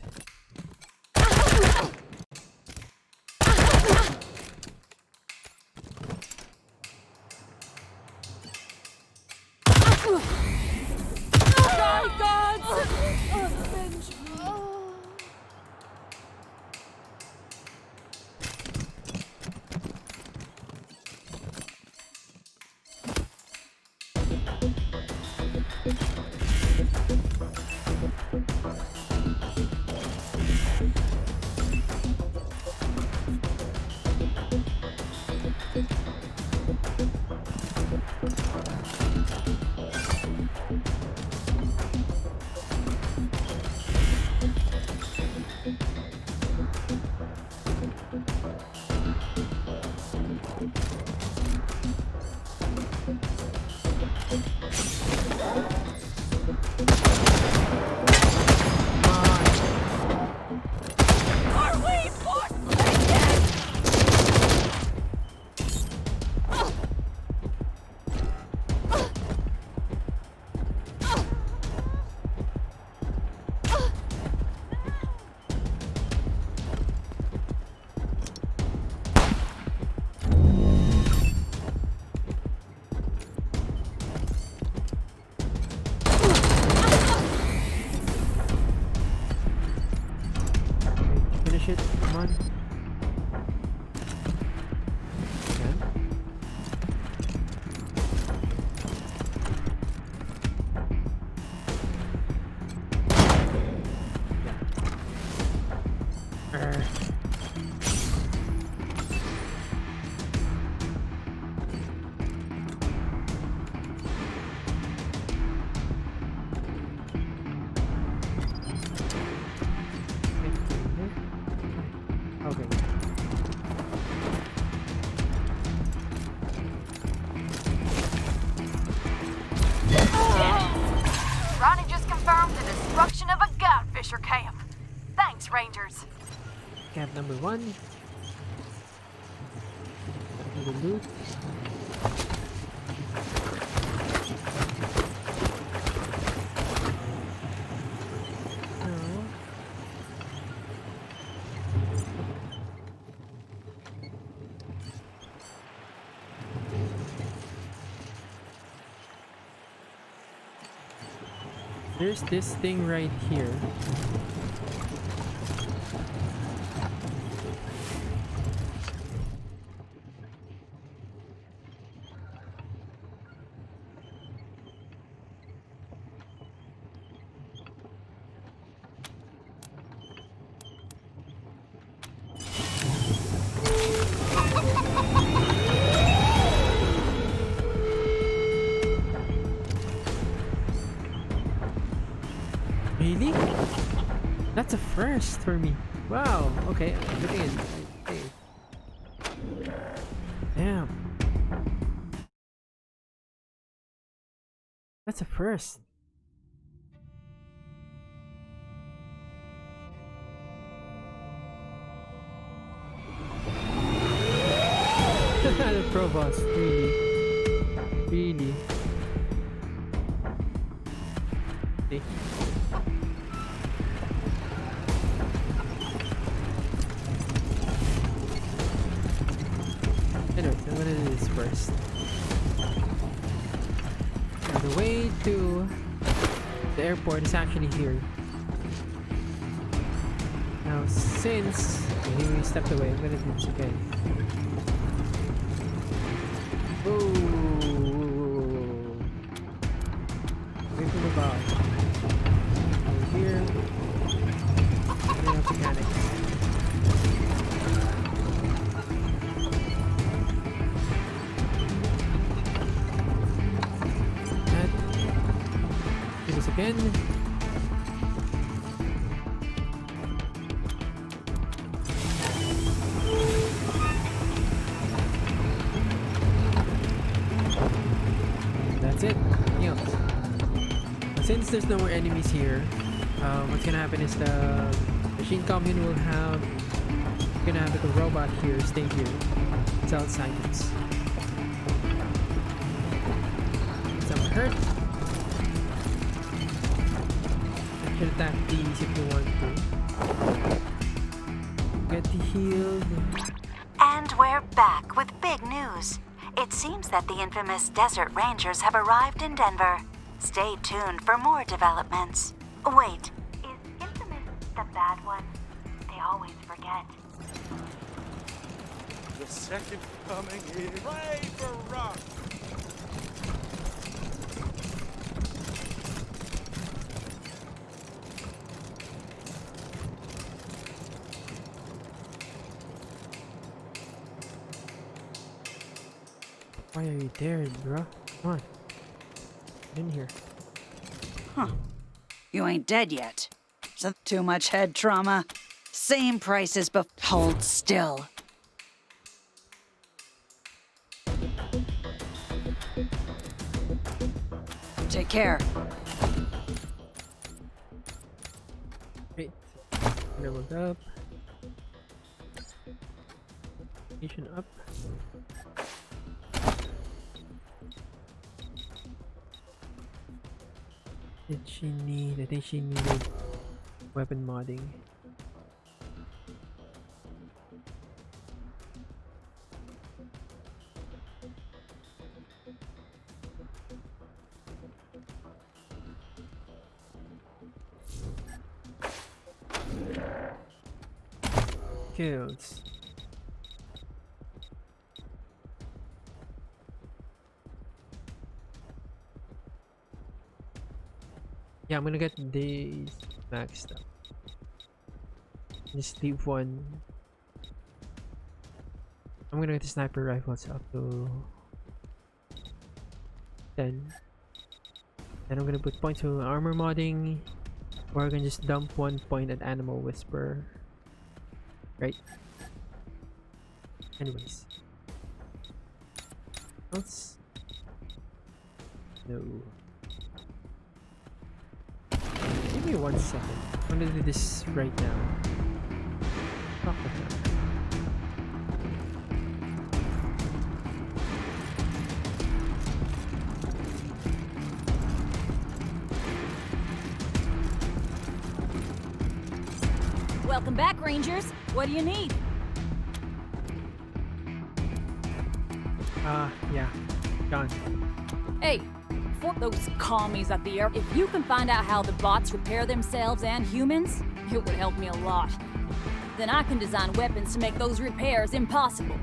Shit, come on. Ronnie just confirmed the destruction of a Godfisher camp. Thanks, Rangers. Camp number 1. The loot. There's this thing right here. Really? That's a first for me. Wow. Okay. Looking at okay. Damn. That's a first. The provost, really. Really. See? Anyways, I'm gonna do this first. Now, the way to the airport is actually here. Now, since he stepped away, I'm gonna do this again. Whoa! Wait for the bow. Over here. And then up mechanics. again. That's it. Nothing else. Since there's no more enemies here, what's gonna happen is the machine commune will have gonna have the robot here stay here. Sell silence. Some hurt. You should attack these if you want to. Get healed. And we're back with big news. It seems that the infamous Desert Rangers have arrived in Denver. Stay tuned for more developments. Wait, is infamous the bad one? They always forget. The second coming is Ray for rock. Why are you there, bro? Come on. Get in here. Huh. You ain't dead yet. So too much head trauma. Same price as before. Hold still. Take care. Wait. Leveled up. Station up. Did she need? I think she needed weapon modding. Kills. Yeah, I'm gonna get these maxed up. Just leave one. I'm gonna get the sniper rifles up to 10. Then I'm gonna put points to armor modding, or I can just dump 1 point at Animal Whisperer. Right? Anyways. Else? No. Give me 1 second. I'm gonna do this right now. Talk with her. Welcome back, Rangers. What do you need? Yeah. Gone. Hey, for those commies at the air, if you can find out how the bots repair themselves and humans, it would help me a lot. Then I can design weapons to make those repairs impossible.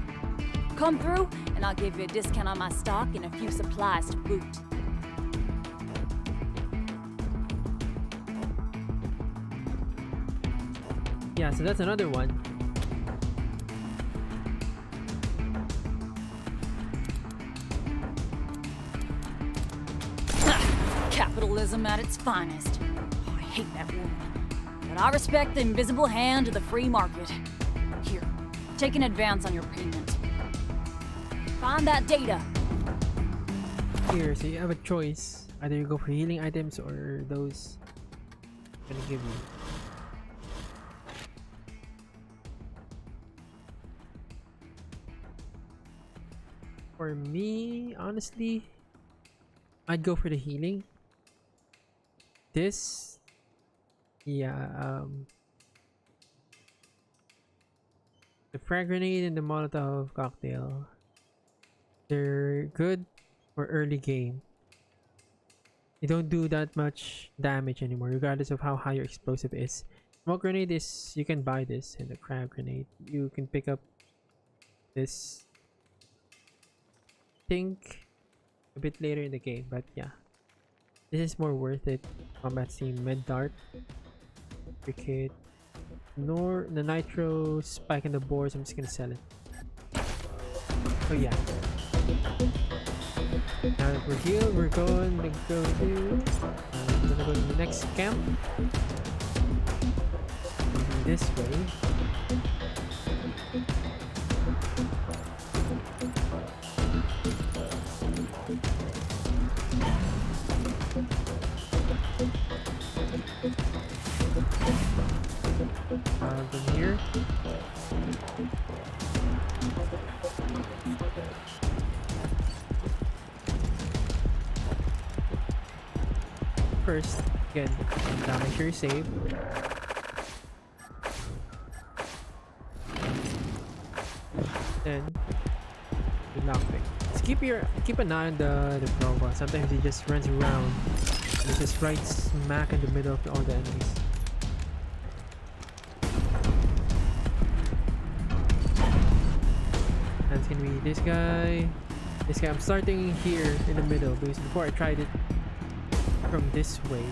Come through, and I'll give you a discount on my stock and a few supplies to boot. Yeah, so that's another one. Capitalism at its finest. Oh, I hate that woman. But I respect the invisible hand of the free market. Here, take an advance on your payment. Find that data. Here, so you have a choice. Either you go for healing items or those I'm gonna give you. For me, honestly, I'd go for the healing. This, yeah, the frag grenade and the Molotov cocktail, they're good for early game. You don't do that much damage anymore, regardless of how high your explosive is. Smoke grenade is, you can buy this, and the crab grenade, you can pick up this, I think, a bit later in the game, but yeah. This is more worth it. Combat scene, med dart, cricket, nor the nitro spike in the boards. I'm just gonna sell it. Oh yeah. Now that we're healed, we're going to go to I'm gonna go to the next camp. Maybe this way. From here. First, again, make sure you're safe. Then, the lockpick. Just keep an eye on the Nova. Sometimes he just runs around. And he's just right smack in the middle of all the enemies. That's gonna be this guy. This guy. I'm starting here in the middle because before I tried it from this way,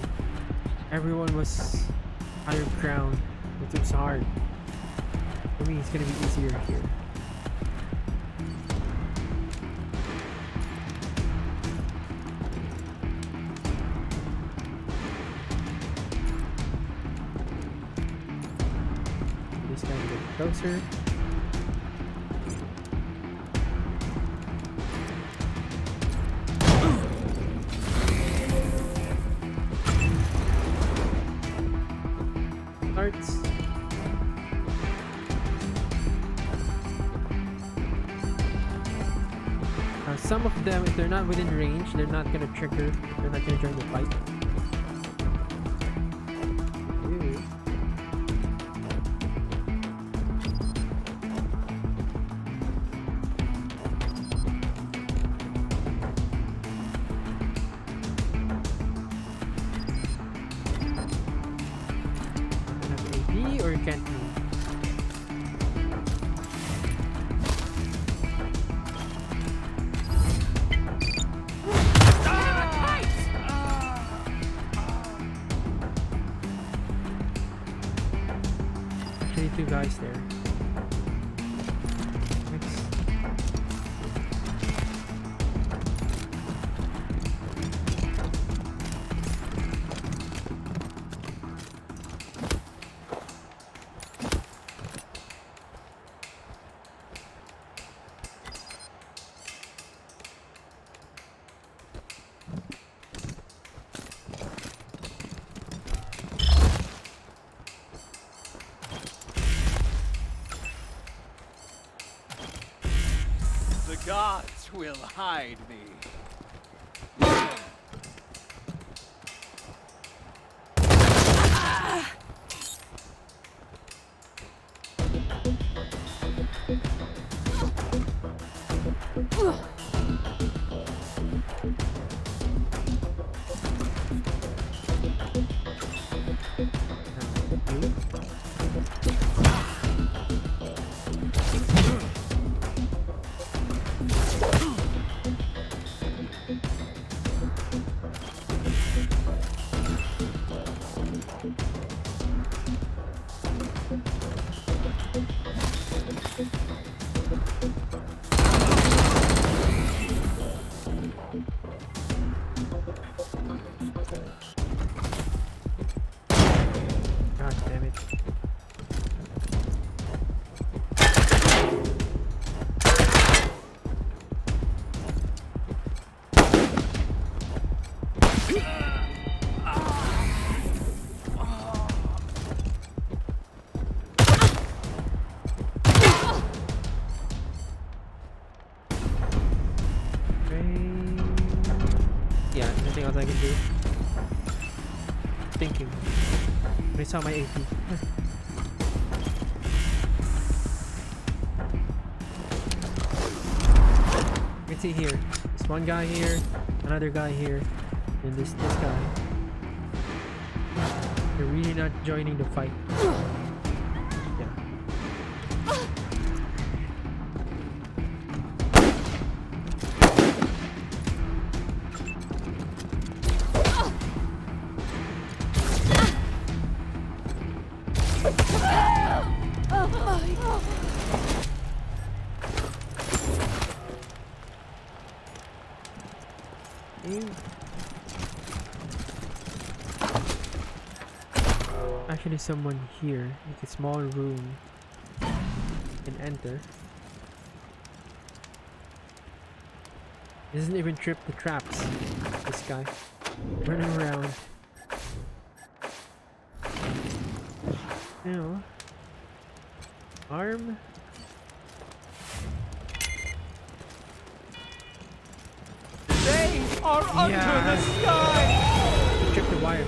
everyone was higher ground. It was hard. For me, it's gonna be easier here. This guy a bit closer. Some of them, if they're not within range, they're not gonna trigger. They're not gonna join the fight. Ew. AP or you can't move. Two guys there. Next. The gods will hide me. God damn it. Yeah, nothing else I can do. Thinking. I saw my AP. You can see here. There's one guy here, another guy here, and this guy. They're really not joining the fight. Yeah. actually someone here. It's a small room. You can enter. He doesn't even trip the traps. This guy. Running around. Now. Arm. They are under the sky! Trip the wire.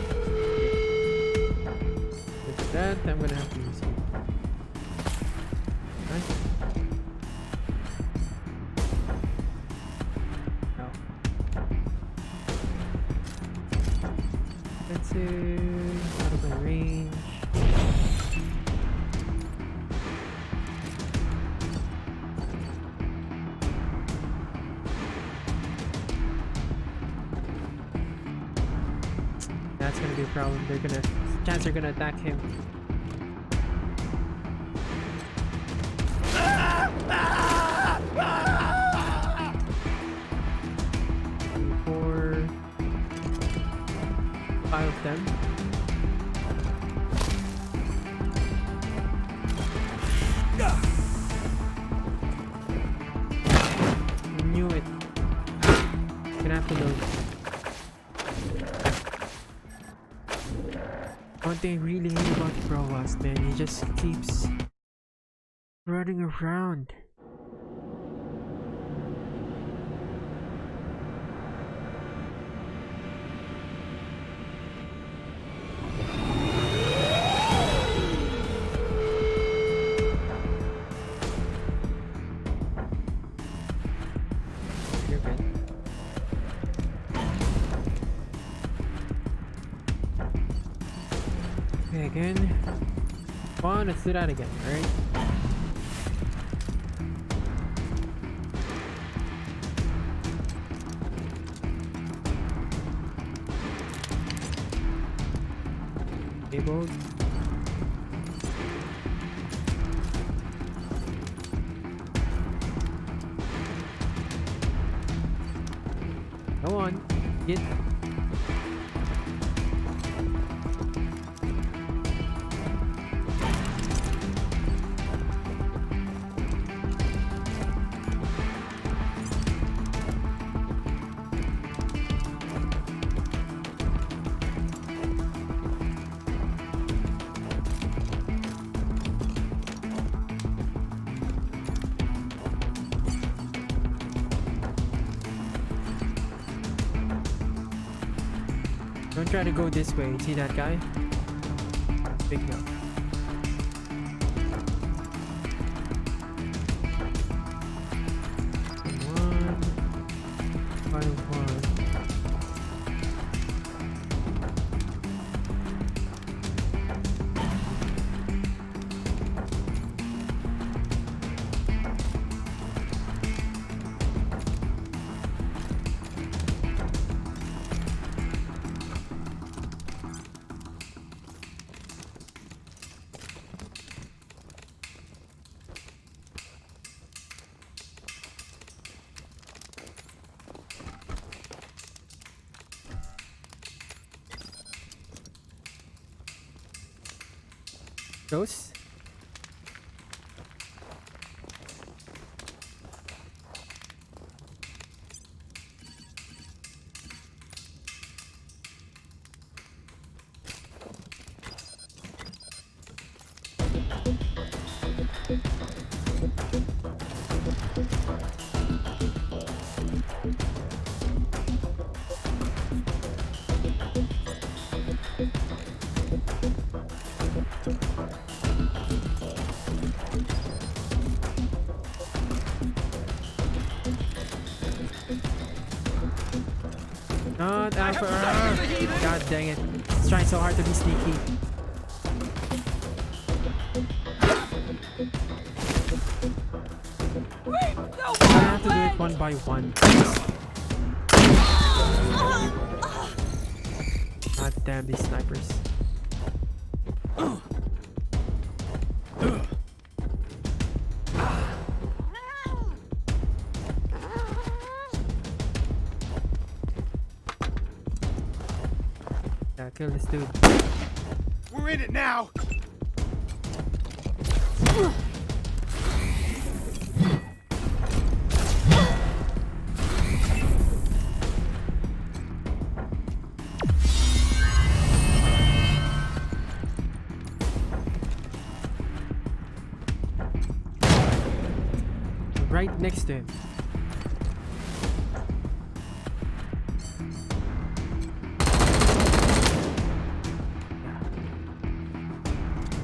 With that, I'm gonna have to use it. Right? No. That's it. Out of my range. That's gonna be a problem. They're gonna attack him. Four, 5 of them. Knew it. Gonna have to load. What they really hate about Provost, man, he just keeps running around. You're good. Okay, again. Come on, let's do that again, alright? Enabled. Go on, get. Don't try to go this way. See that guy? Big no. Those. Not Alpha. God dang it. It's trying so hard to be sneaky. I have to do it one by one. God damn these snipers. Yeah, kill this dude. You're in it now. Right next to him.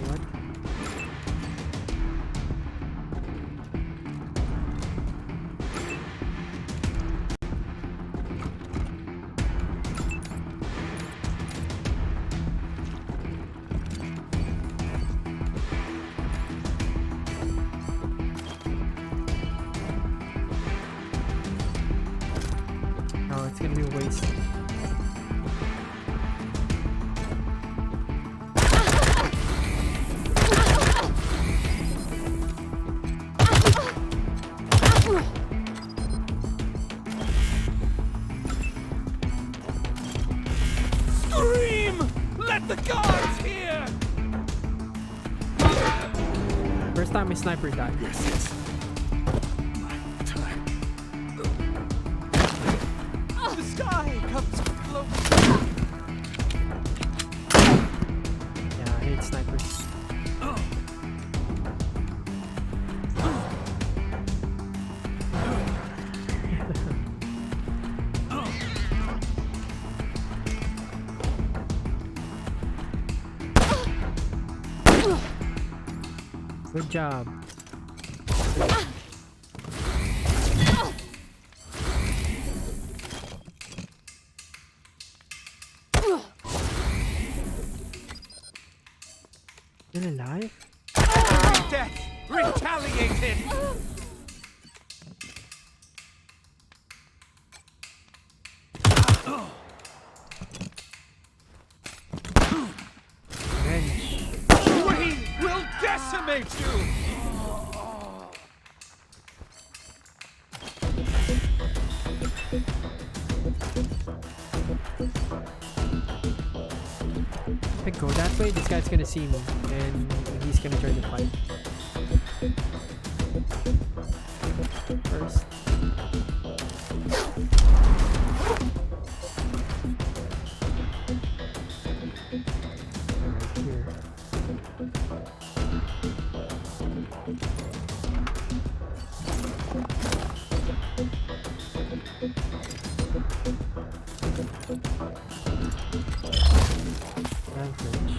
What? Oh, it's gonna be a waste. Scream! Let the gods hear! First time my sniper died. Yes. The sky comes close. Yeah, I hate snipers. Good job. Still alive? Death retaliated. Revenge. We will decimate you. If I go that way, this guy's gonna see me, and he's gonna try to fight. First. Right here. Average.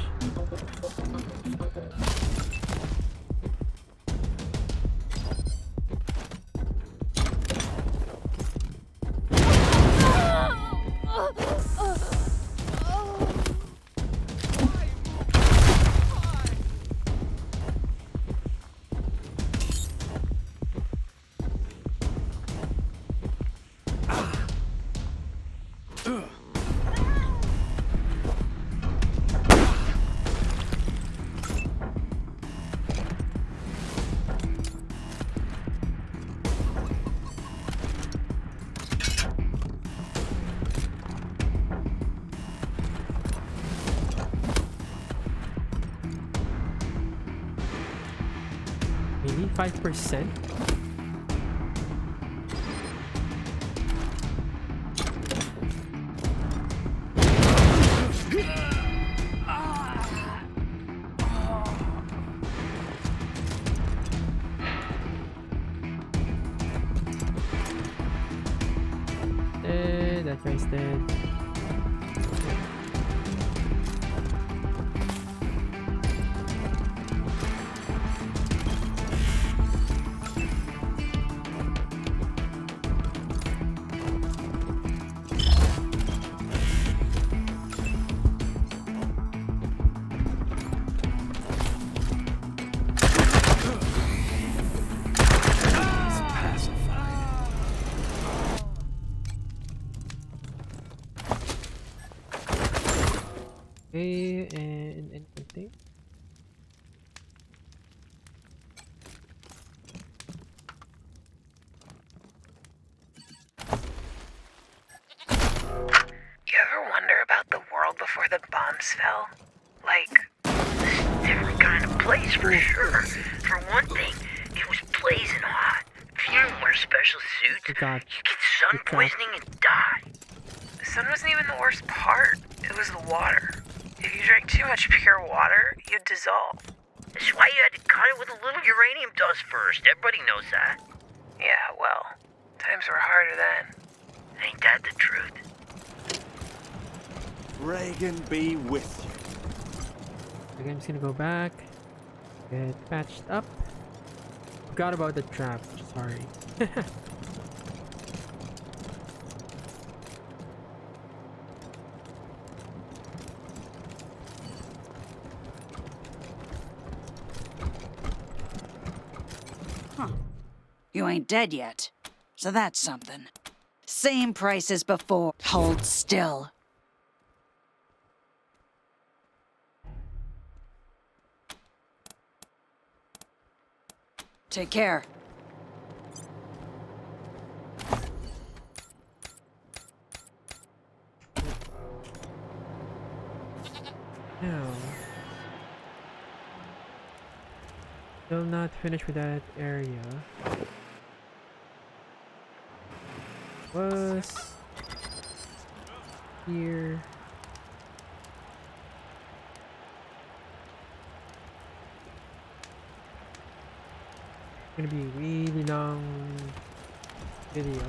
Maybe 5%. That guy's dead. Okay, and anything. You ever wonder about the world before the bombs fell? Like, different kind of place for sure. For one thing, it was blazing hot. If you don't wear special suits, you get sun poisoning and die. The sun wasn't even the worst part. It was the water. If you drank too much pure water, you'd dissolve. That's why you had to cut it with a little uranium dust first. Everybody knows that. Yeah, well, times were harder then. Ain't that the truth? Reagan be with you. Okay, I'm just gonna go back, get patched up. Forgot about the trap. Sorry. You ain't dead yet. So that's something. Same price as before. Hold still. Take care. No. Still not finished with that area. Was here. Gonna be a really long video.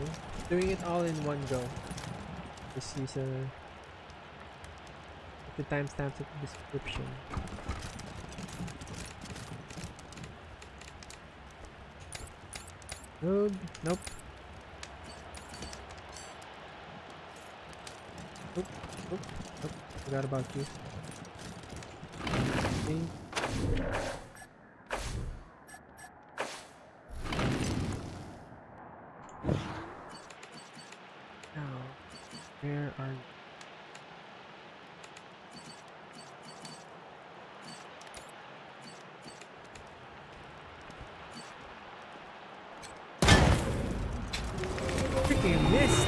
Doing it all in one go. Just use the timestamps in the description. Load. Nope. Nope. Nope. Nope. Forgot about you. Okay. Now, where are you? Freaking missed!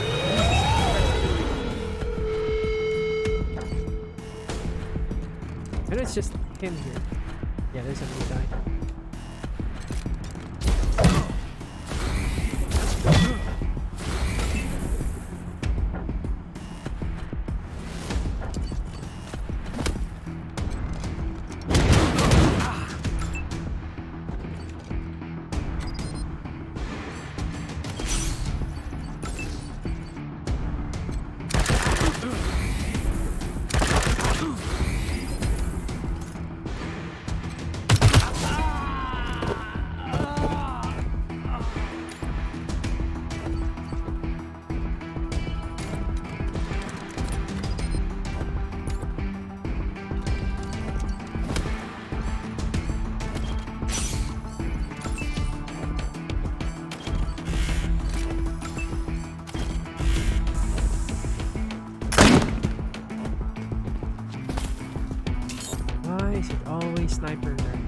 And it's just him here. Yeah, there's a new guy. Sniper there.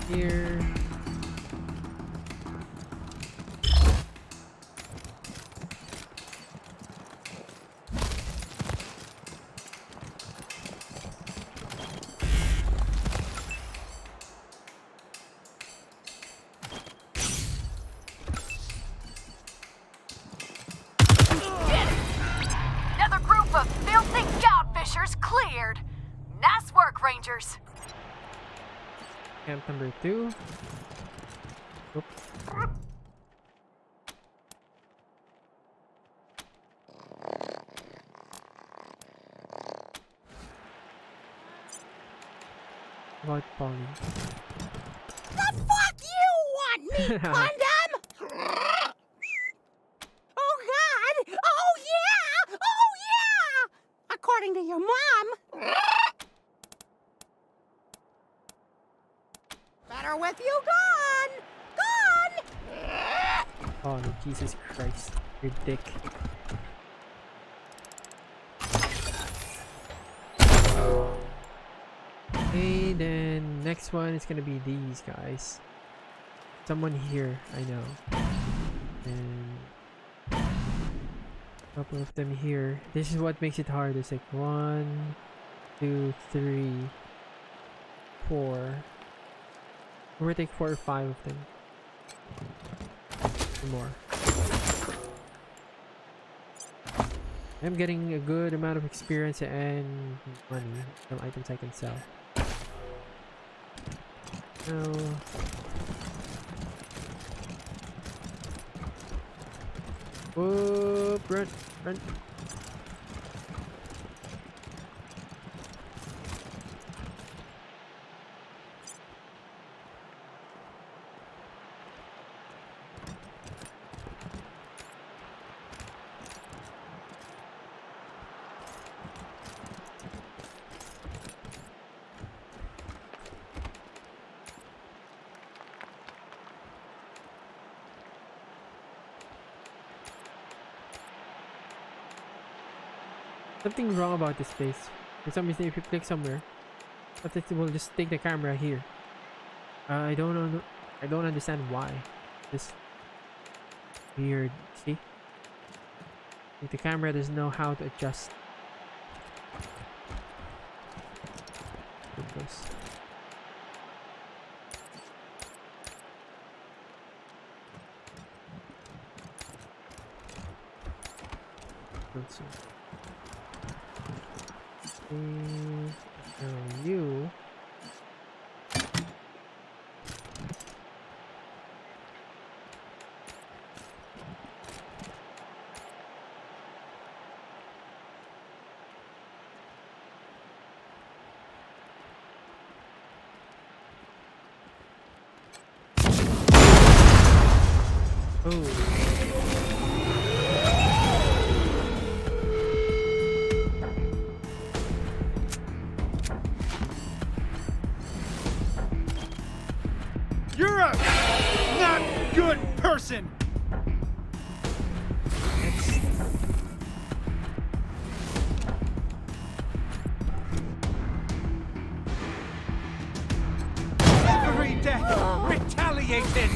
Here. Another group of filthy Godfishers cleared. Nice work, Rangers. Camp number 2. Oops. About Polly. The fuck you want me, condom? Oh God! Oh yeah! Oh yeah! According to your mom. with you. Gone! Oh no, Jesus Christ. Your dick. Okay, then next one is gonna be these guys. Someone here, I know. And a couple of them here. This is what makes it hard. It's like 1, 2, 3, 4. We're take 4 or 5 of them. Or more. I'm getting a good amount of experience and money from items I can sell. Now, whoop, run, run. Something wrong about this place. For some reason, if you click somewhere, it will just take the camera here. I don't understand why. Just weird. See? Like the camera doesn't know how to adjust. Focus. Let's see. You. Oh. You're a not good person! Every death retaliated!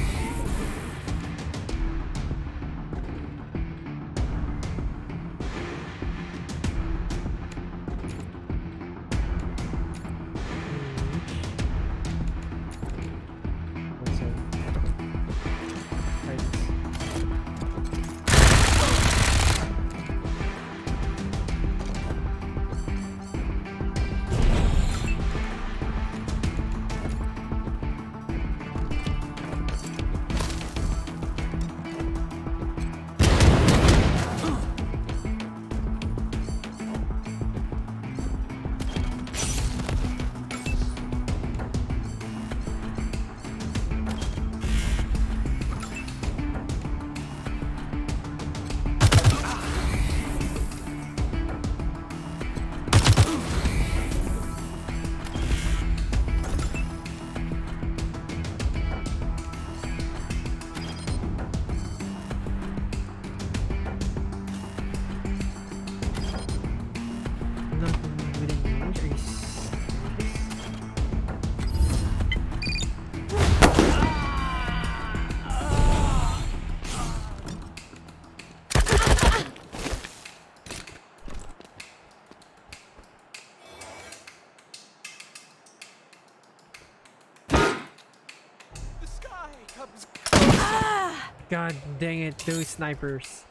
God dang it, those snipers.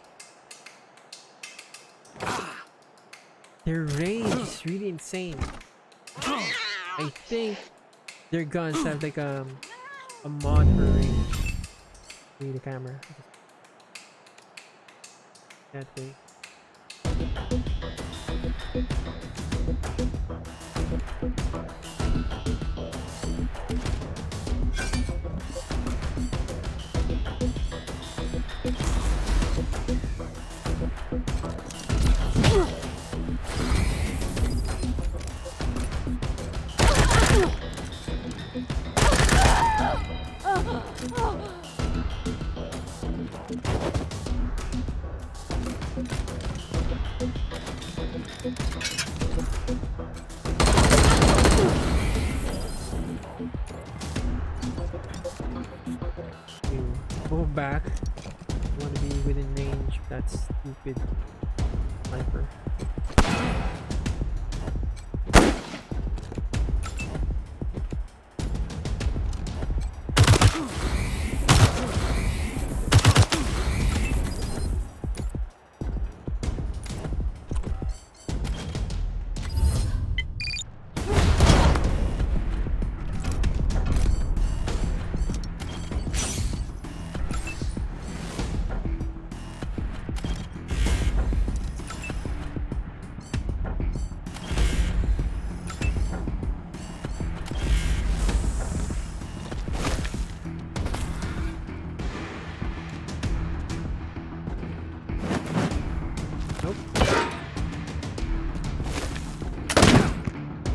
Their range is really insane. I think their guns have like a mod for range. Need the camera. That way. back. I want to be within range of that stupid sniper.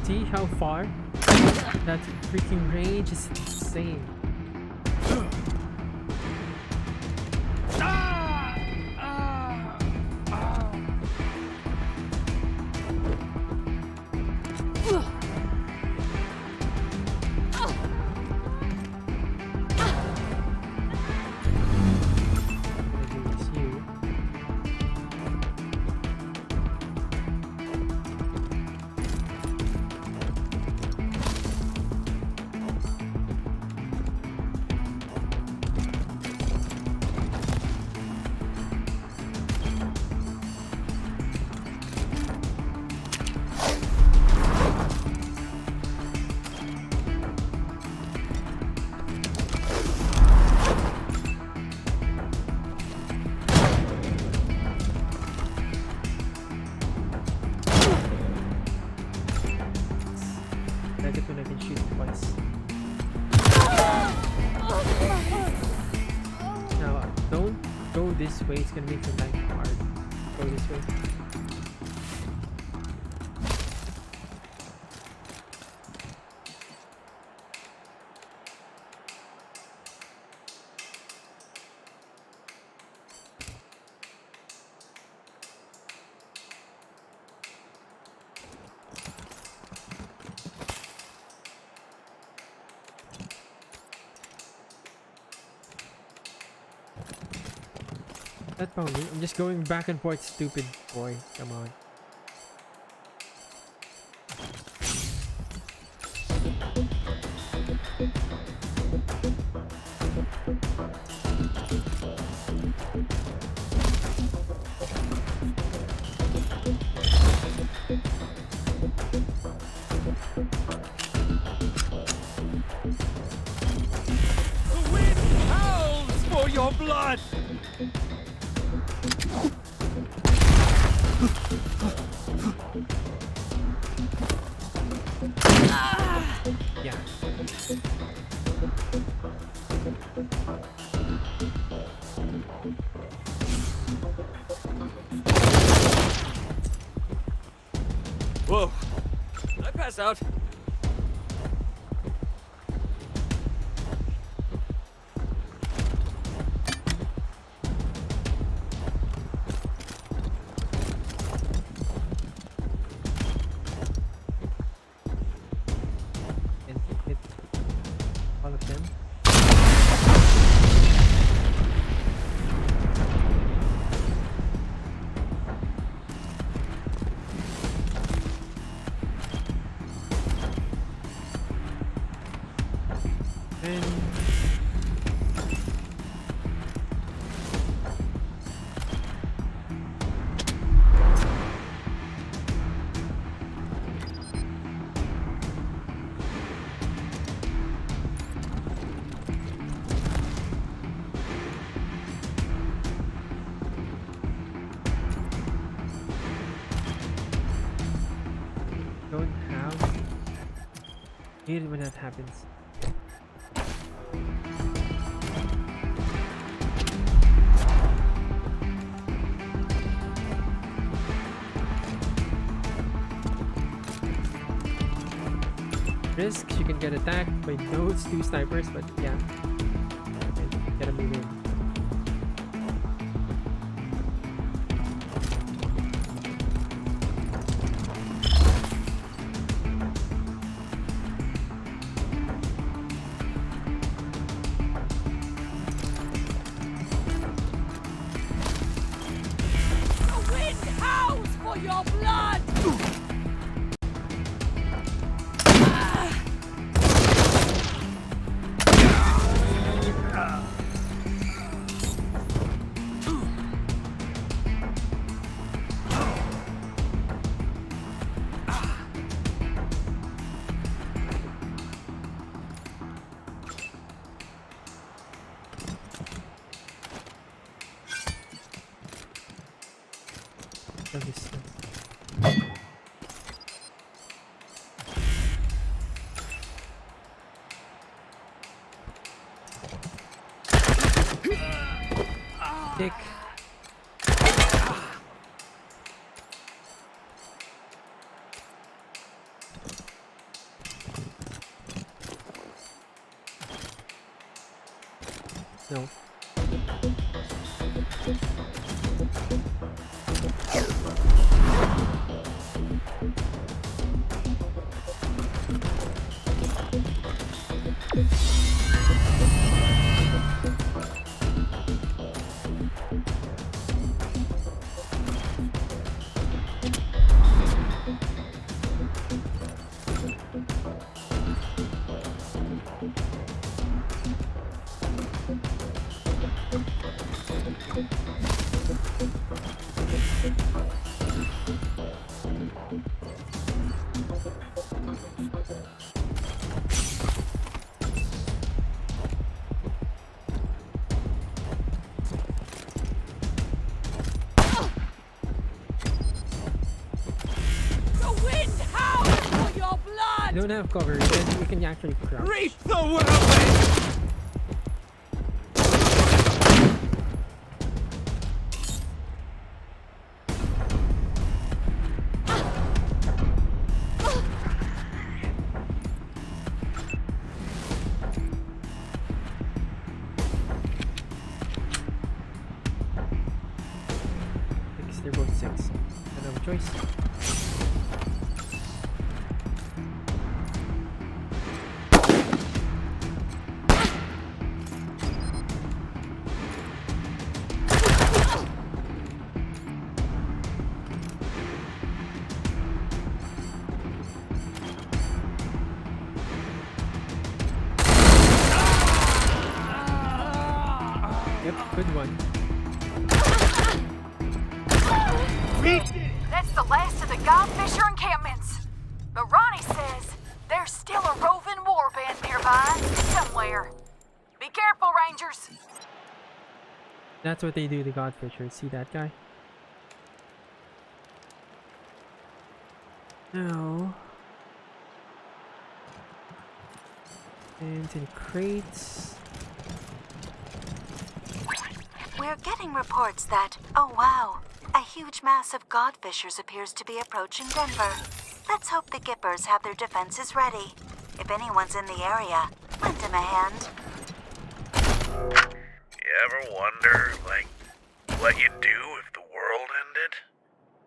See how far? That freaking range is insane. This way, it's gonna make the night hard. Go this way. That probably. I'm just going back and forth, stupid boy. Come on. The wind howls for your blood! Yeah. Whoa. Did I pass out? I hate it when that happens. Risks, you can get attacked by those two snipers, but yeah. Gotta move in. for your blood! Dick. No. You don't have cover, you can actually crouch. Reap the whirlwind! They're both 6. I don't have a choice. Good one. That's the last of the Godfisher encampments. But Ronnie says there's still a roving warband nearby, somewhere. Be careful, Rangers. That's what they do, the Godfishers. See that guy? Now. Into the crates. We're getting reports that, oh wow, a huge mass of Godfishers appears to be approaching Denver. Let's hope the Gippers have their defenses ready. If anyone's in the area, lend him a hand. You ever wonder, like, what you'd do if the world ended?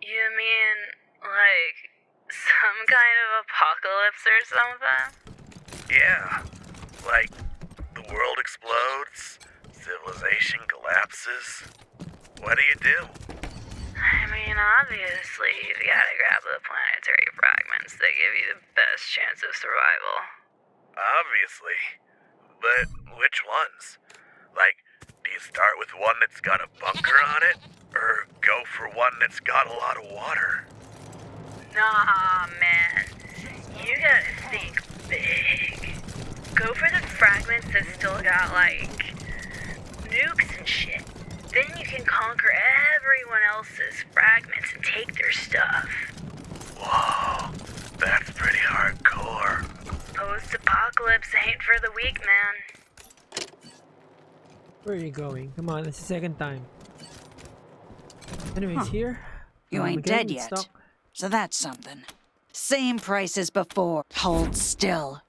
You mean, like, some kind of apocalypse or something? Yeah. Like, the world explodes, civilization collapses. What do you do? I mean, obviously, you've got to grab the planetary fragments that give you the best chance of survival. Obviously. But which ones? Like, do you start with one that's got a bunker on it? Or go for one that's got a lot of water? Nah, man. You gotta think big. Go for the fragments that still got, like, nukes and shit. Then you can conquer everyone else's fragments and take their stuff. Whoa, that's pretty hardcore. Post-apocalypse ain't for the weak, man. Where are you going? Come on, it's the second time. Anyways, here. You ain't again, dead yet. stock. So that's something. Same price as before. Hold still.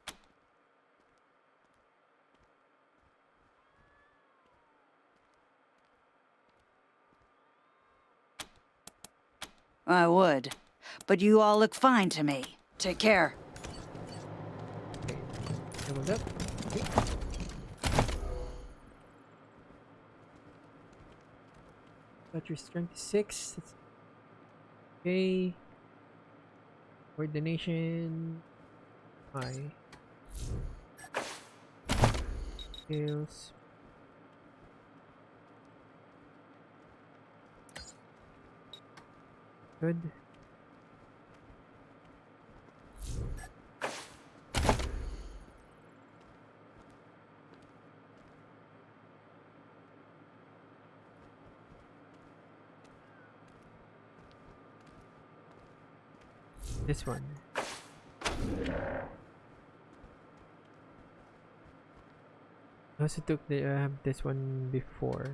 I would. But you all look fine to me. Take care. Leveled up. Okay. Got your strength 6. Okay. Coordination. High. Skills. Good. This one. I also took the this one before.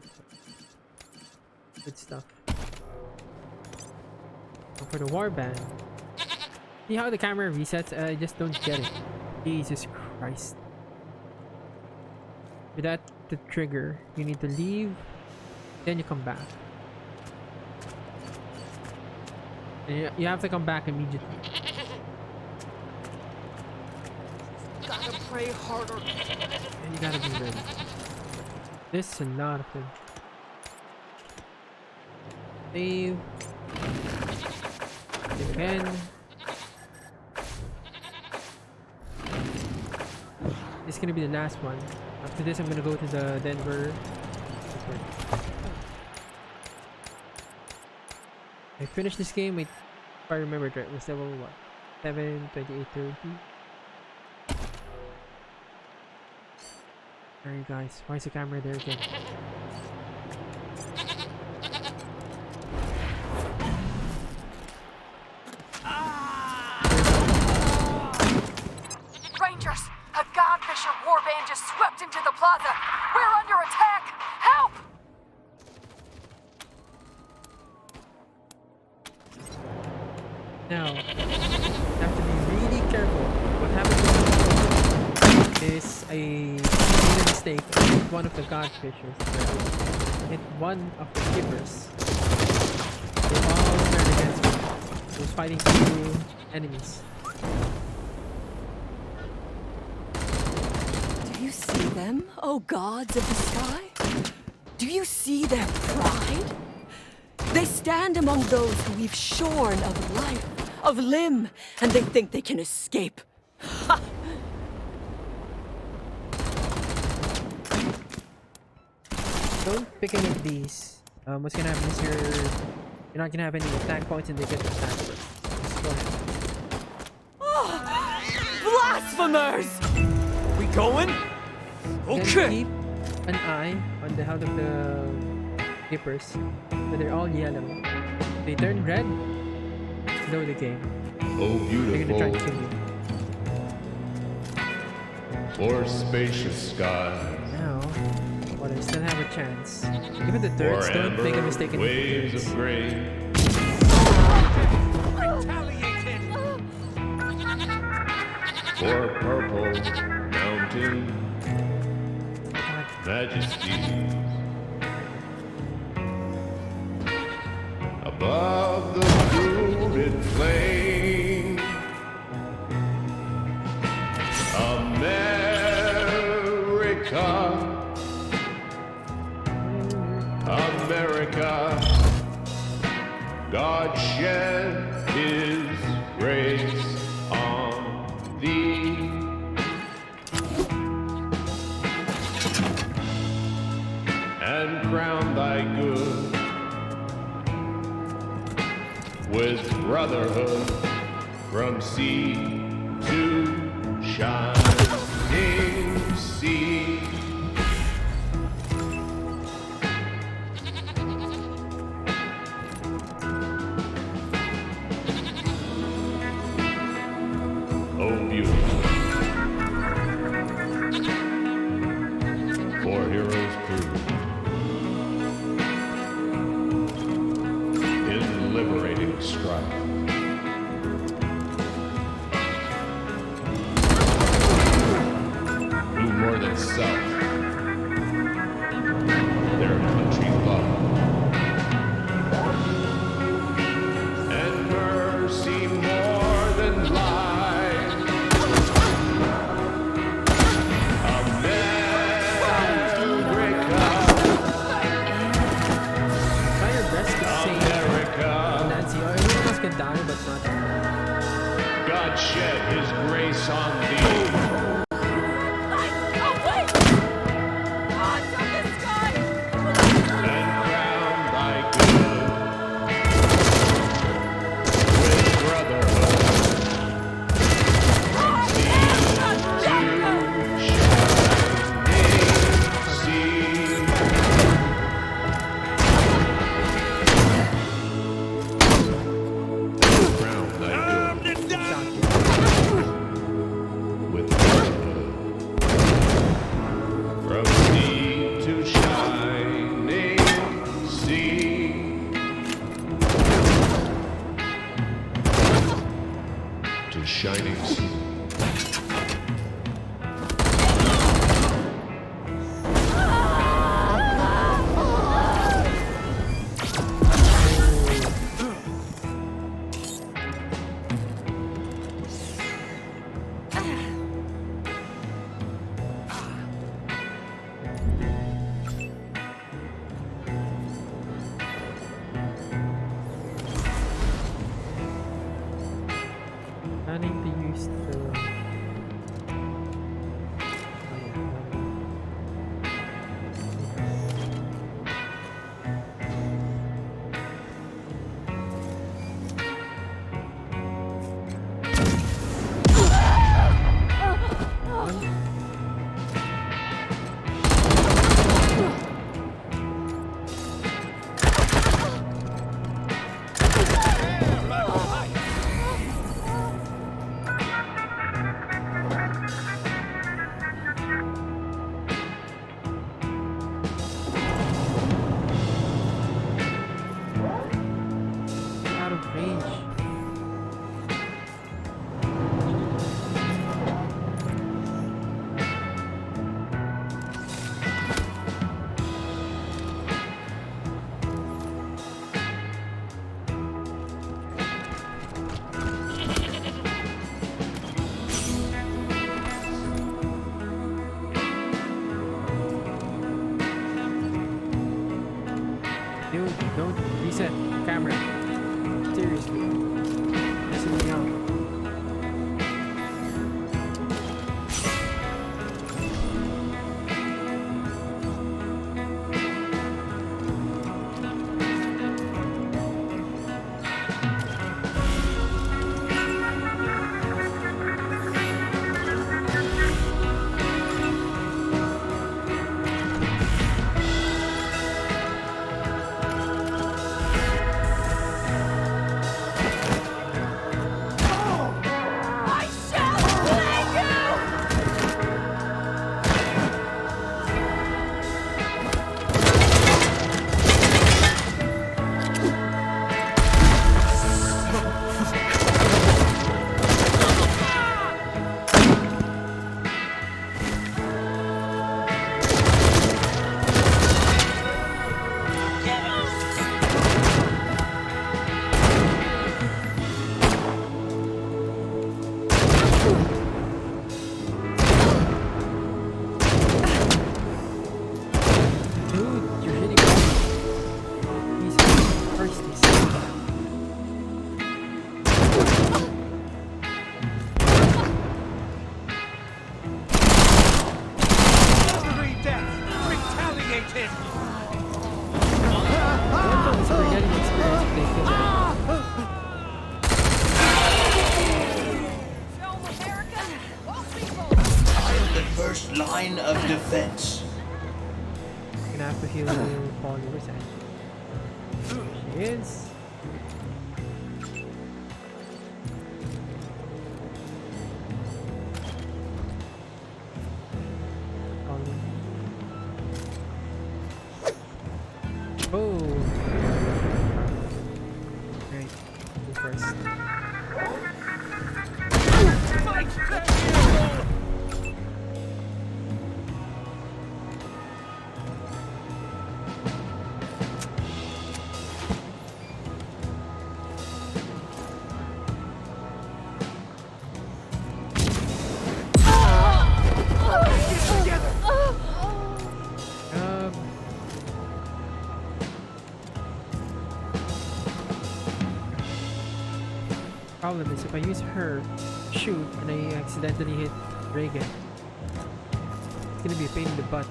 Good stuff. For the warband. See how the camera resets? I just don't get it. Jesus Christ. For that to trigger, you need to leave, then you come back. And you have to come back immediately. Gotta pray harder. And you gotta be ready. This is a lot of them. Save. Save again. This is gonna be the last one. After this, I'm gonna go to the Denver. I finished this game, if I remember right, it was level what? 7, 28, 30. Sorry guys, why is the camera there again? Rangers! A Godfisher Warband just swept into the plaza! We're under attack! Help! Now, you have to be really careful. What happens is I made a mistake and hit one of the Godfishers. Hit one of the gippers. They all turned against me. I was fighting two enemies. Do you see them, oh gods of the sky? Do you see their pride? They stand among those who we've shorn of life, of limb, and they think they can escape. Ha! Don't pick any of these. What's gonna happen is you're not gonna have any attack points and they get attacked first. Just go ahead. Oh, blasphemers! We going? Okay. Keep an eye on the health of the gippers, but they're all yellow. If they turn red, know the game. Oh, beautiful. They're gonna try to kill you. For spacious skies. Now, but I still have a chance. Even the thirds, don't make a mistake in waves the thirds. of grain. For purple mountain majesties above the fruited plain, America, God shed His grace on thee. And crown thy good with brotherhood from sea to shining sea. Oh, beautiful. For heroes prove in liberating strife. Who more than can die, but not. God shed his grace on thee. And crown thy good with brotherhood. From sea to shining sea. Crown thy good with brotherhood. From sea to shining sea. To shining sea. Planning to use the. Out of range. Dude, don't reset camera. Seriously. Messing me out. Line of defense. Gonna have to heal followers actually. There she is. Oh. Right. Go first. problem is if I use her shoot and I accidentally hit Reagan, it's gonna be a pain in the butt.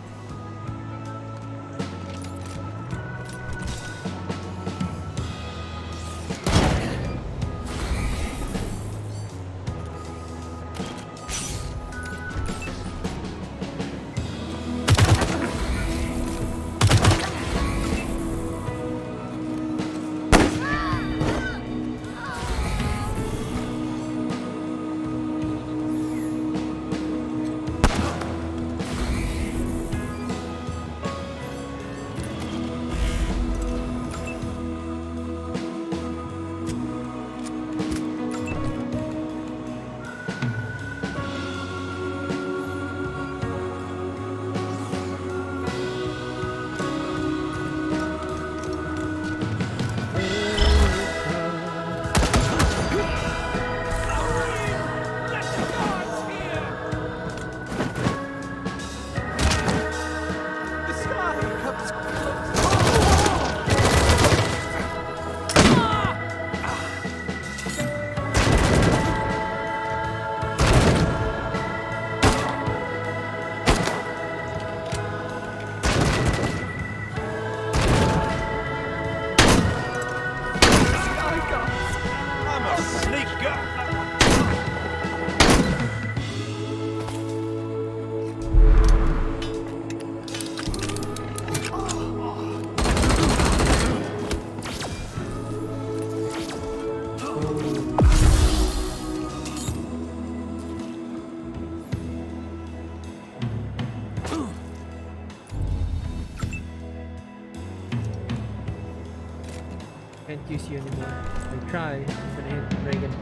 Can't use you anymore. I try, I'm gonna hit Reagan.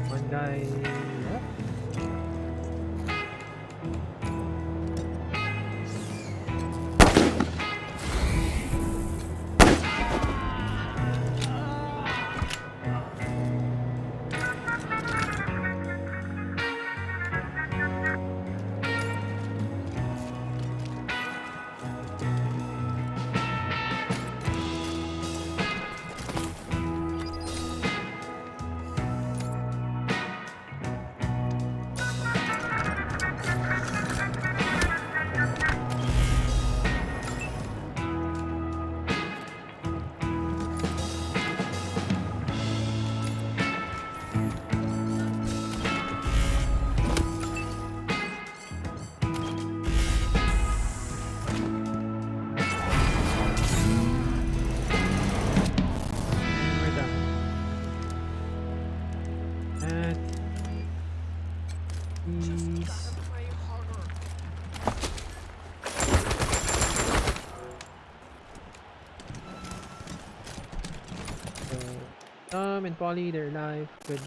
One guy left. Tom and Polly, they're alive. Good.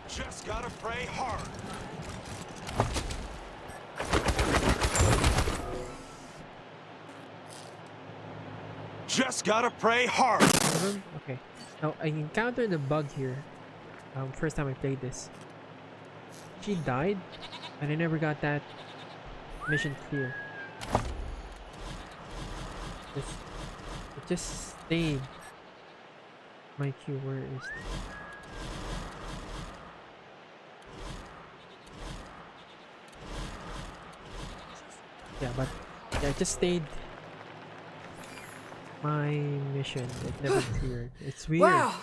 Just gotta pray hard. Just gotta pray hard. Okay. Now I encountered a bug here. First time I played this. She died, and I never got that mission clear. It just stayed. My queue, where is it? Yeah, but yeah, it just stayed my mission. It never cleared. It's weird. Wow,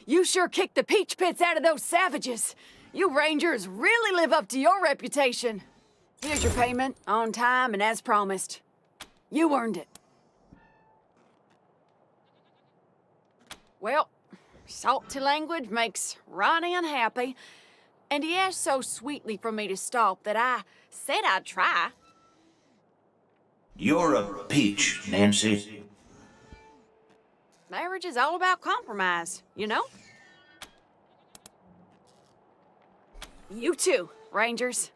you sure kicked the peach pits out of those savages. You Rangers really live up to your reputation. Here's your payment, on time and as promised. You earned it. Well, salty language makes Ronnie unhappy, and he asked so sweetly for me to stop that I said I'd try. You're a peach, Nancy. Marriage is all about compromise, you know? You too, Rangers.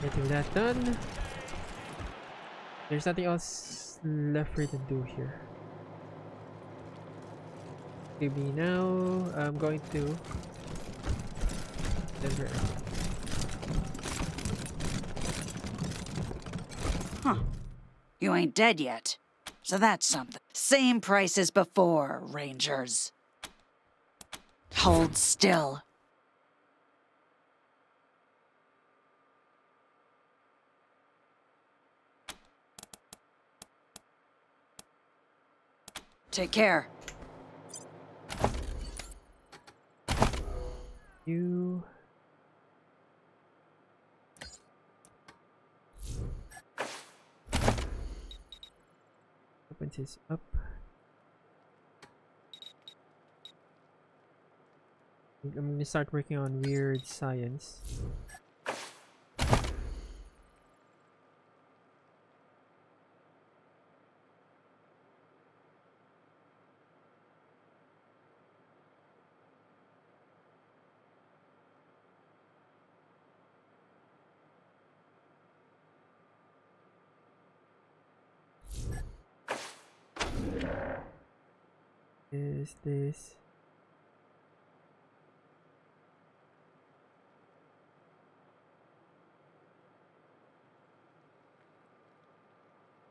Getting that done. There's nothing else left for you to do here. Maybe now I'm going to Denver. Huh. You ain't dead yet. So that's something. Same price as before, Rangers. Hold still. Take care. You... Opens his up. I'm gonna start working on weird science. Is this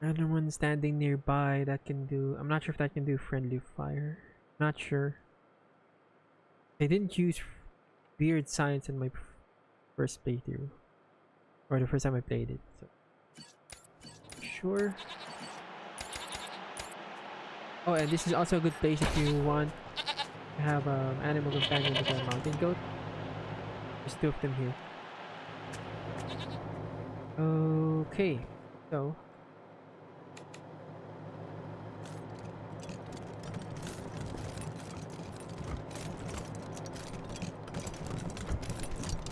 anyone standing nearby that can do? I'm not sure if that can do friendly fire. Not sure. I didn't use weird science in my first playthrough, or the first time I played it. So sure. Oh, and this is also a good place if you want to have an animal companion with a mountain goat. There's two of them here. Okay, so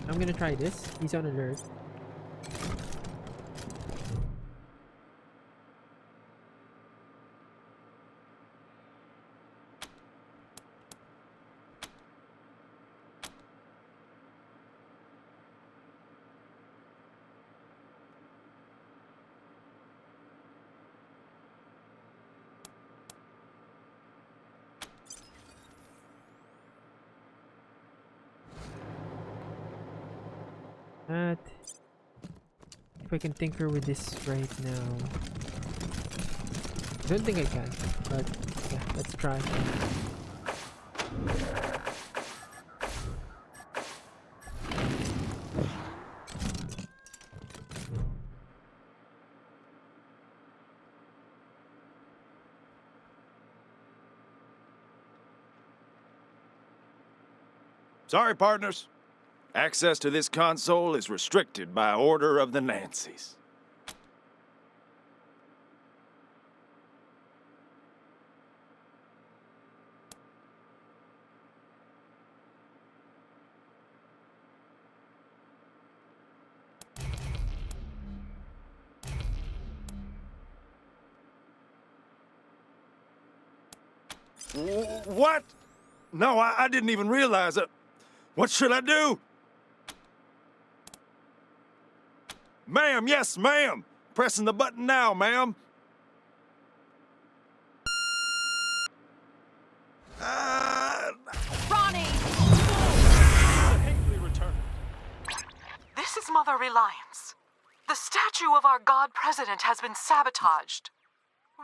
I'm gonna try this. He's on alert. If I can tinker with this right now. I don't think I can, but yeah, let's try. Sorry, partners. Access to this console is restricted by order of the Nancys. What? No, I didn't even realize it. What should I do? Ma'am, yes, ma'am. Pressing the button now, ma'am. Ronnie! This is Mother Reliance. The statue of our God President has been sabotaged.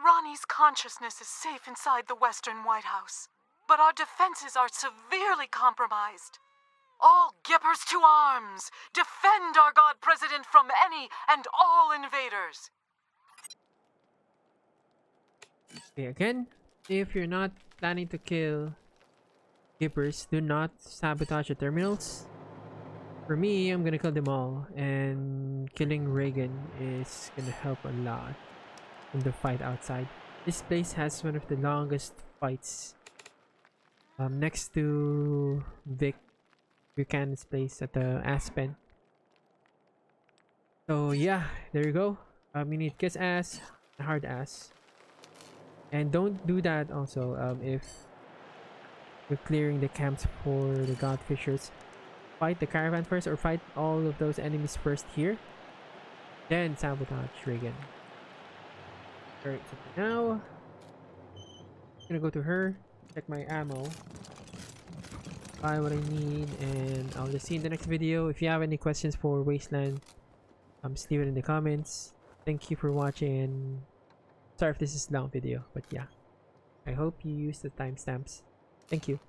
Ronnie's consciousness is safe inside the Western White House, but our defenses are severely compromised. All Gippers to arms! Defend our God President from any and all invaders! Okay, again, if you're not planning to kill Gippers, do not sabotage the terminals. For me, I'm gonna kill them all, and killing Reagan is gonna help a lot in the fight outside. This place has one of the longest fights, next to Buchanan's place at the Aspen. So yeah, there you go. You need kiss ass, hard ass, and don't do that also if you're clearing the camps for the Godfishers. Fight the caravan first, or fight all of those enemies first here, then sabotage Reagan. Alright, so for now, I'm gonna go to her, check my ammo, buy what I need, and I'll just see you in the next video. If you have any questions for Wasteland, just leave it in the comments. Thank you for watching. Sorry if this is a long video, but yeah. I hope you use the timestamps. Thank you.